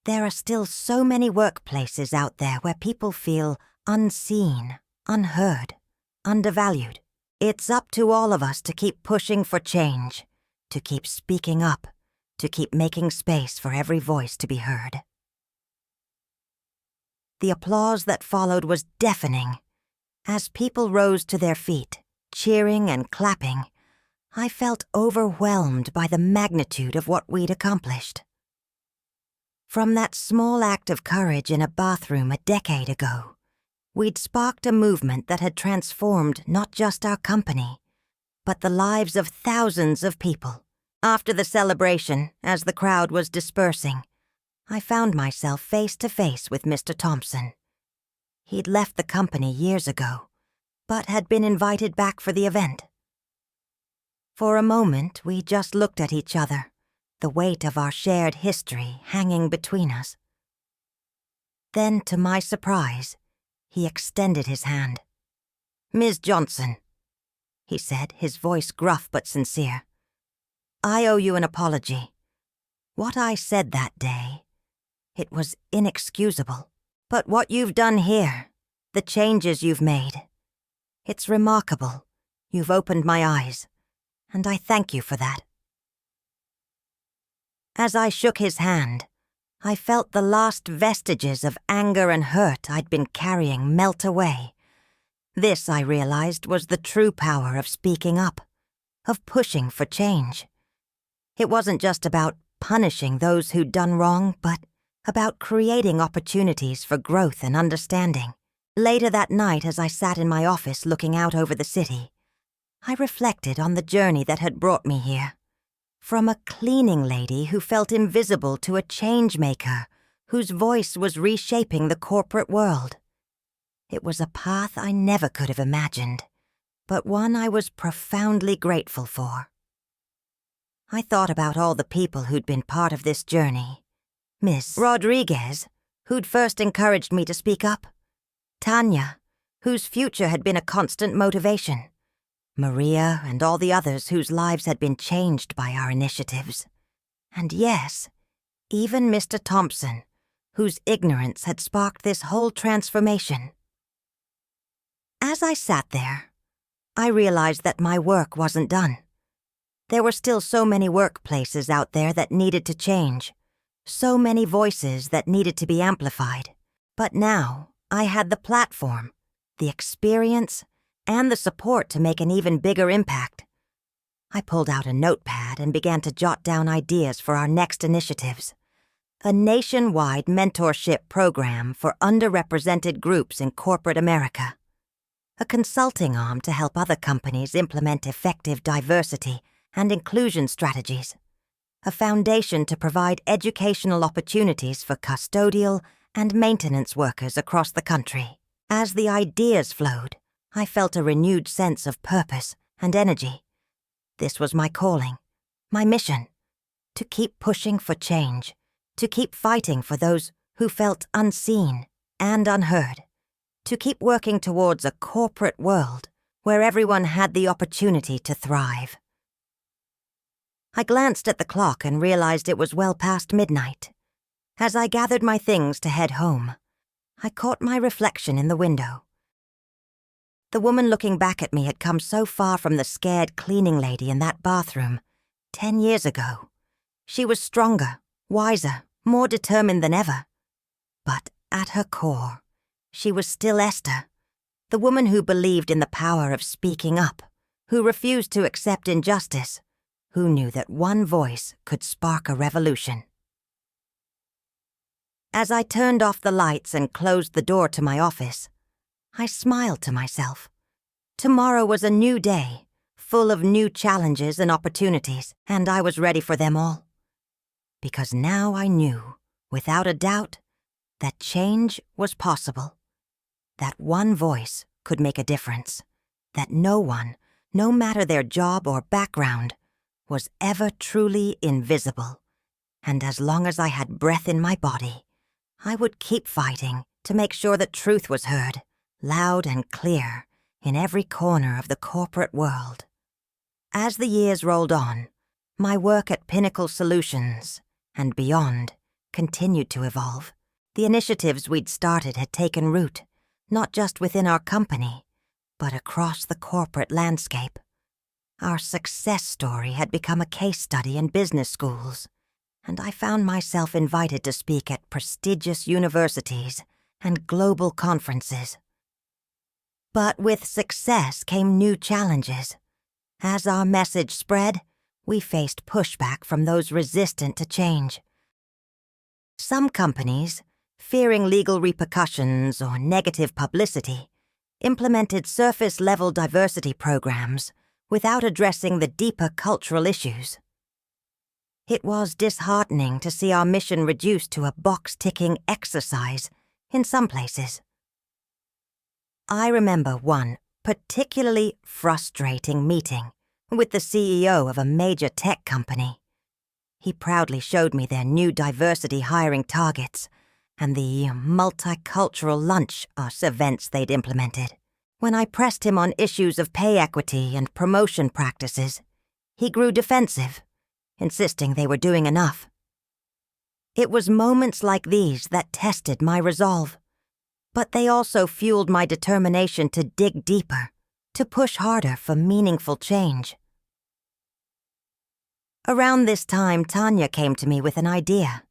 There are still so many workplaces out there where people feel unseen, unheard, undervalued. It's up to all of us to keep pushing for change, to keep speaking up, to keep making space for every voice to be heard. The applause that followed was deafening. As people rose to their feet, cheering and clapping, I felt overwhelmed by the magnitude of what we'd accomplished. From that small act of courage in a bathroom a decade ago, we'd sparked a movement that had transformed not just our company, but the lives of thousands of people. After the celebration, as the crowd was dispersing, I found myself face to face with Mr. Thompson. He'd left the company years ago, but had been invited back for the event. For a moment, we just looked at each other, the weight of our shared history hanging between us. Then, to my surprise, he extended his hand. "Ms. Johnson," he said, his voice gruff but sincere, "I owe you an apology. What I said that day, it was inexcusable. But what you've done here, the changes you've made, it's remarkable. You've opened my eyes, and I thank you for that." As I shook his hand, I felt the last vestiges of anger and hurt I'd been carrying melt away. This, I realized, was the true power of speaking up, of pushing for change. It wasn't just about punishing those who'd done wrong, but about creating opportunities for growth and understanding. Later that night, as I sat in my office looking out over the city, I reflected on the journey that had brought me here. From a cleaning lady who felt invisible to a change-maker whose voice was reshaping the corporate world. It was a path I never could have imagined, but one I was profoundly grateful for. I thought about all the people who'd been part of this journey. Miss Rodriguez, who'd first encouraged me to speak up. Tanya, whose future had been a constant motivation. Maria and all the others whose lives had been changed by our initiatives. And yes, even Mr. Thompson, whose ignorance had sparked this whole transformation. As I sat there, I realized that my work wasn't done. There were still so many workplaces out there that needed to change, so many voices that needed to be amplified. But now I had the platform, the experience, and the support to make an even bigger impact. I pulled out a notepad and began to jot down ideas for our next initiatives. A nationwide mentorship program for underrepresented groups in corporate America. A consulting arm to help other companies implement effective diversity and inclusion strategies. A foundation to provide educational opportunities for custodial and maintenance workers across the country. As the ideas flowed, I felt a renewed sense of purpose and energy. This was my calling, my mission, to keep pushing for change, to keep fighting for those who felt unseen and unheard, to keep working towards a corporate world where everyone had the opportunity to thrive. I glanced at the clock and realized it was well past midnight. As I gathered my things to head home, I caught my reflection in the window. The woman looking back at me had come so far from the scared cleaning lady in that bathroom 10 years ago. She was stronger, wiser, more determined than ever. But at her core, she was still Esther, the woman who believed in the power of speaking up, who refused to accept injustice, who knew that one voice could spark a revolution. As I turned off the lights and closed the door to my office, I smiled to myself. Tomorrow was a new day, full of new challenges and opportunities, and I was ready for them all. Because now I knew, without a doubt, that change was possible. That one voice could make a difference. That no one, no matter their job or background, was ever truly invisible. And as long as I had breath in my body, I would keep fighting to make sure that truth was heard, loud and clear, in every corner of the corporate world. As the years rolled on, my work at Pinnacle Solutions and beyond continued to evolve. The initiatives we'd started had taken root, not just within our company, but across the corporate landscape. Our success story had become a case study in business schools, and I found myself invited to speak at prestigious universities and global conferences. But with success came new challenges. As our message spread, we faced pushback from those resistant to change. Some companies, fearing legal repercussions or negative publicity, implemented surface-level diversity programs without addressing the deeper cultural issues. It was disheartening to see our mission reduced to a box-ticking exercise in some places. I remember one particularly frustrating meeting with the CEO of a major tech company. He proudly showed me their new diversity hiring targets and the multicultural lunch events they'd implemented. When I pressed him on issues of pay equity and promotion practices, he grew defensive, insisting they were doing enough. It was moments like these that tested my resolve, but they also fueled my determination to dig deeper, to push harder for meaningful change. Around this time, Tanya came to me with an idea.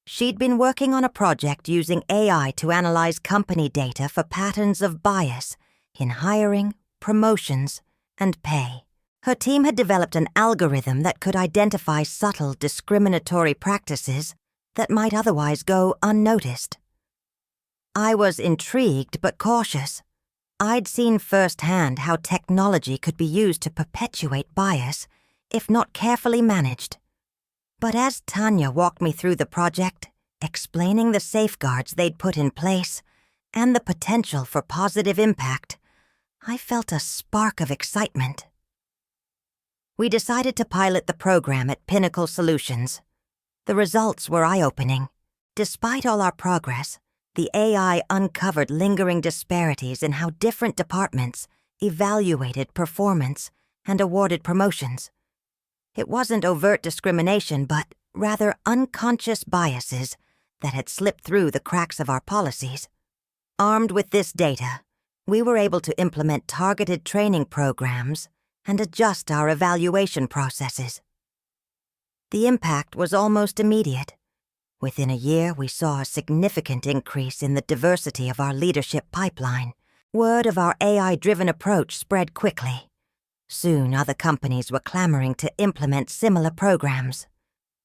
She'd been working on a project using AI to analyze company data for patterns of bias in hiring, promotions, and pay. Her team had developed an algorithm that could identify subtle discriminatory practices that might otherwise go unnoticed. I was intrigued but cautious. I'd seen firsthand how technology could be used to perpetuate bias if not carefully managed. But as Tanya walked me through the project, explaining the safeguards they'd put in place and the potential for positive impact, I felt a spark of excitement. We decided to pilot the program at Pinnacle Solutions. The results were eye-opening. Despite all our progress, the AI uncovered lingering disparities in how different departments evaluated performance and awarded promotions. It wasn't overt discrimination, but rather unconscious biases that had slipped through the cracks of our policies. Armed with this data, we were able to implement targeted training programs and adjust our evaluation processes. The impact was almost immediate. Within a year, we saw a significant increase in the diversity of our leadership pipeline. Word of our AI-driven approach spread quickly. Soon, other companies were clamoring to implement similar programs.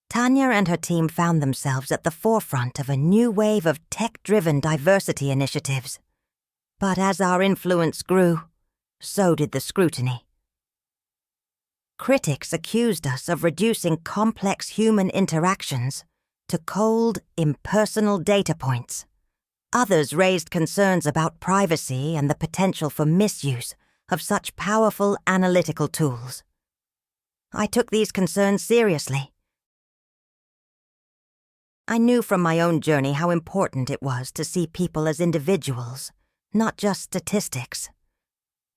Tanya and her team found themselves at the forefront of a new wave of tech-driven diversity initiatives. But as our influence grew, so did the scrutiny. Critics accused us of reducing complex human interactions to cold, impersonal data points. Others raised concerns about privacy and the potential for misuse of such powerful analytical tools. I took these concerns seriously. I knew from my own journey how important it was to see people as individuals, not just statistics.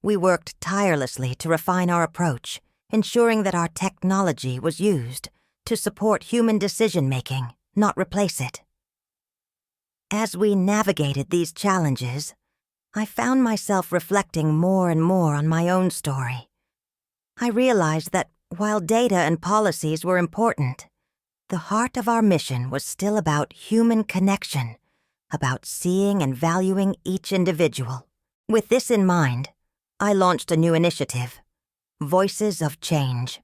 We worked tirelessly to refine our approach, ensuring that our technology was used to support human decision-making, not replace it. As we navigated these challenges, I found myself reflecting more and more on my own story. I realized that while data and policies were important, the heart of our mission was still about human connection, about seeing and valuing each individual. With this in mind, I launched a new initiative, Voices of Change.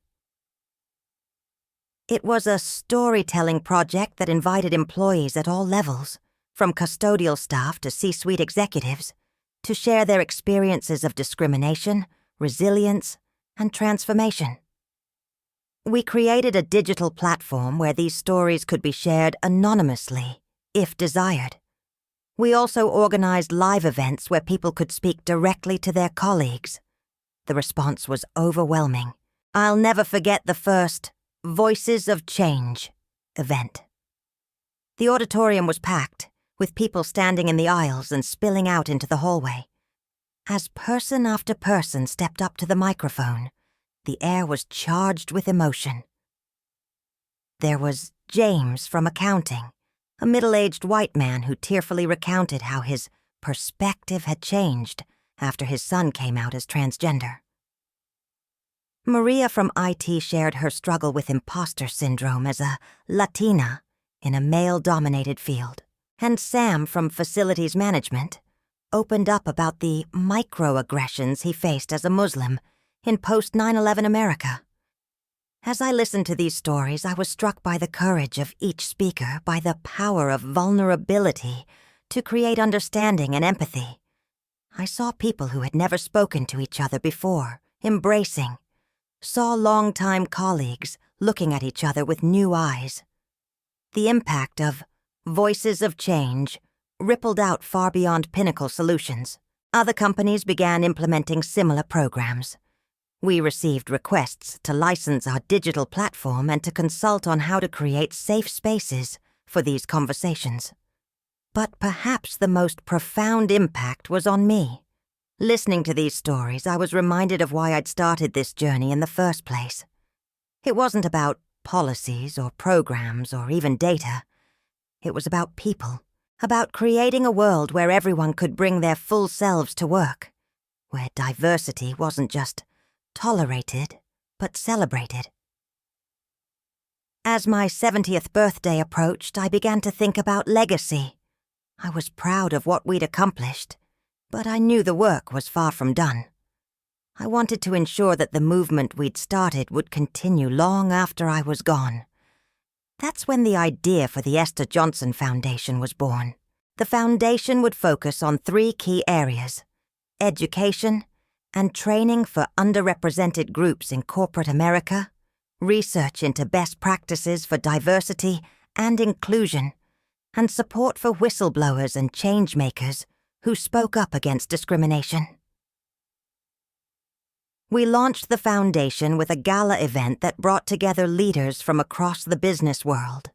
It was a storytelling project that invited employees at all levels, from custodial staff to C-suite executives, to share their experiences of discrimination, resilience, and transformation. We created a digital platform where these stories could be shared anonymously, if desired. We also organized live events where people could speak directly to their colleagues. The response was overwhelming. I'll never forget the first Voices of Change event. The auditorium was packed, with people standing in the aisles and spilling out into the hallway. As person after person stepped up to the microphone, the air was charged with emotion. There was James from accounting, a middle-aged white man who tearfully recounted how his perspective had changed after his son came out as transgender. Maria from IT shared her struggle with imposter syndrome as a Latina in a male-dominated field. And Sam from facilities management opened up about the microaggressions he faced as a Muslim in post-9/11 America. As I listened to these stories, I was struck by the courage of each speaker, by the power of vulnerability to create understanding and empathy. I saw people who had never spoken to each other before, embracing, saw longtime colleagues looking at each other with new eyes. The impact of Voices of Change rippled out far beyond Pinnacle Solutions. Other companies began implementing similar programs. We received requests to license our digital platform and to consult on how to create safe spaces for these conversations. But perhaps the most profound impact was on me. Listening to these stories, I was reminded of why I'd started this journey in the first place. It wasn't about policies or programs or even data. It was about people, about creating a world where everyone could bring their full selves to work, where diversity wasn't just tolerated, but celebrated. As my 70th birthday approached, I began to think about legacy. I was proud of what we'd accomplished, but I knew the work was far from done. I wanted to ensure that the movement we'd started would continue long after I was gone. That's when the idea for the Esther Johnson Foundation was born. The foundation would focus on 3 key areas: education and training for underrepresented groups in corporate America, research into best practices for diversity and inclusion, and support for whistleblowers and changemakers who spoke up against discrimination. We launched the foundation with a gala event that brought together leaders from across the business world.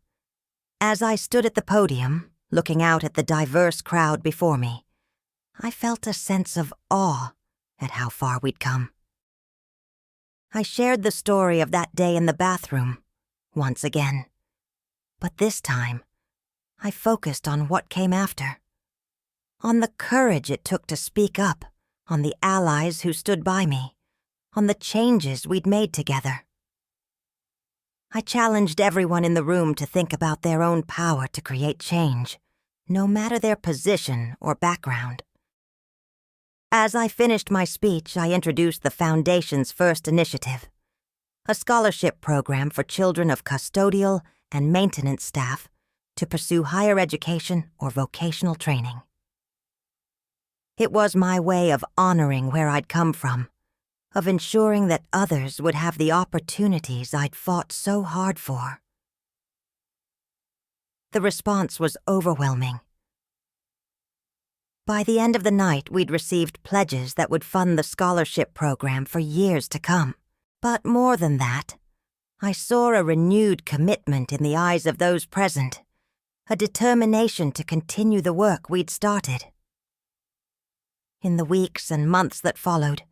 As I stood at the podium, looking out at the diverse crowd before me, I felt a sense of awe at how far we'd come. I shared the story of that day in the bathroom, once again. But this time, I focused on what came after. On the courage it took to speak up, on the allies who stood by me, on the changes we'd made together. I challenged everyone in the room to think about their own power to create change, no matter their position or background. As I finished my speech, I introduced the Foundation's first initiative, a scholarship program for children of custodial and maintenance staff to pursue higher education or vocational training. It was my way of honoring where I'd come from, of ensuring that others would have the opportunities I'd fought so hard for. The response was overwhelming. By the end of the night, we'd received pledges that would fund the scholarship program for years to come. But more than that, I saw a renewed commitment in the eyes of those present, a determination to continue the work we'd started. In the weeks and months that followed,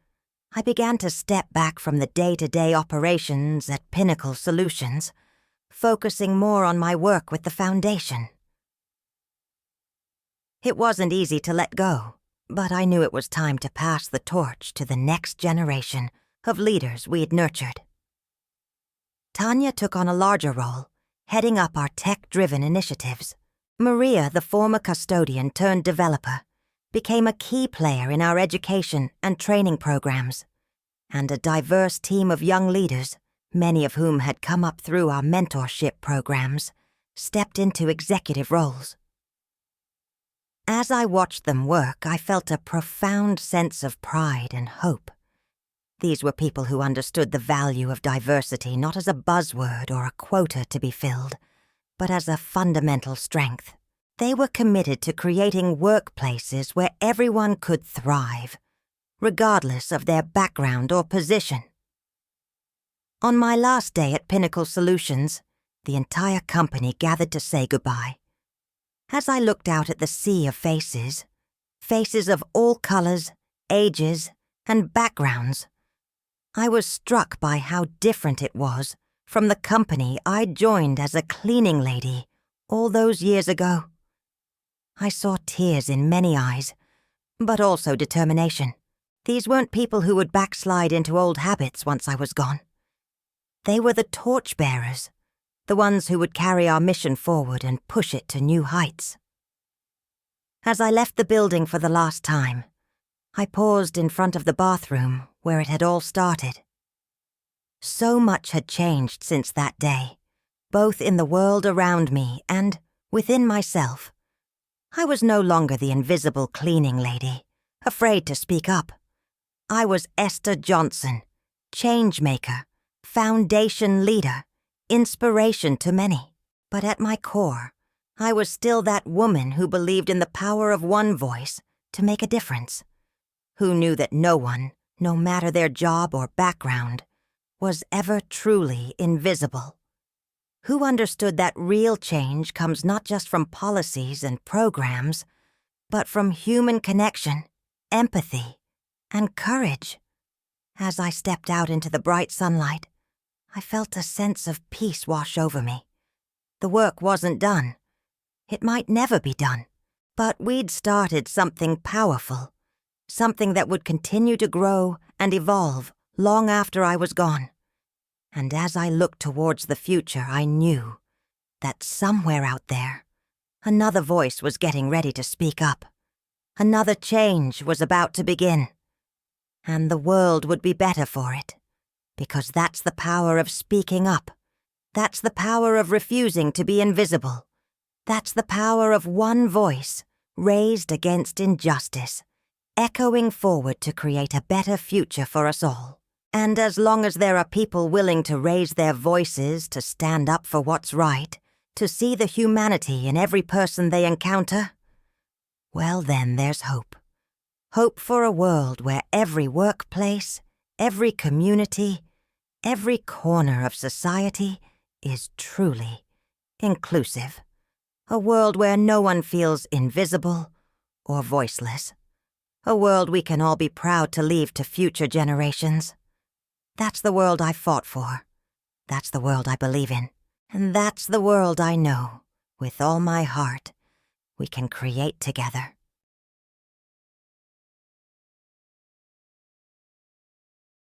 I began to step back from the day-to-day operations at Pinnacle Solutions, focusing more on my work with the Foundation. It wasn't easy to let go, but I knew it was time to pass the torch to the next generation of leaders we'd nurtured. Tanya took on a larger role, heading up our tech-driven initiatives. Maria, the former custodian turned developer, became a key player in our education and training programs, and a diverse team of young leaders, many of whom had come up through our mentorship programs, stepped into executive roles. As I watched them work, I felt a profound sense of pride and hope. These were people who understood the value of diversity not as a buzzword or a quota to be filled, but as a fundamental strength. They were committed to creating workplaces where everyone could thrive, regardless of their background or position. On my last day at Pinnacle Solutions, the entire company gathered to say goodbye. As I looked out at the sea of faces, faces of all colors, ages, and backgrounds, I was struck by how different it was from the company I'd joined as a cleaning lady all those years ago. I saw tears in many eyes, but also determination. These weren't people who would backslide into old habits once I was gone. They were the torchbearers, the ones who would carry our mission forward and push it to new heights. As I left the building for the last time, I paused in front of the bathroom where it had all started. So much had changed since that day, both in the world around me and within myself. I was no longer the invisible cleaning lady, afraid to speak up. I was Esther Johnson, changemaker, foundation leader, inspiration to many. But at my core, I was still that woman who believed in the power of one voice to make a difference, who knew that no one, no matter their job or background, was ever truly invisible, who understood that real change comes not just from policies and programs, but from human connection, empathy, and courage. As I stepped out into the bright sunlight, I felt a sense of peace wash over me. The work wasn't done. It might never be done, but we'd started something powerful, something that would continue to grow and evolve long after I was gone. And as I looked towards the future, I knew that somewhere out there, another voice was getting ready to speak up. Another change was about to begin. And the world would be better for it, because that's the power of speaking up. That's the power of refusing to be invisible. That's the power of one voice raised against injustice, echoing forward to create a better future for us all. And as long as there are people willing to raise their voices, to stand up for what's right, to see the humanity in every person they encounter, well then there's hope. Hope for a world where every workplace, every community, every corner of society is truly inclusive. A world where no one feels invisible or voiceless. A world we can all be proud to leave to future generations. That's the world I fought for. That's the world I believe in. And that's the world I know, with all my heart, we can create together.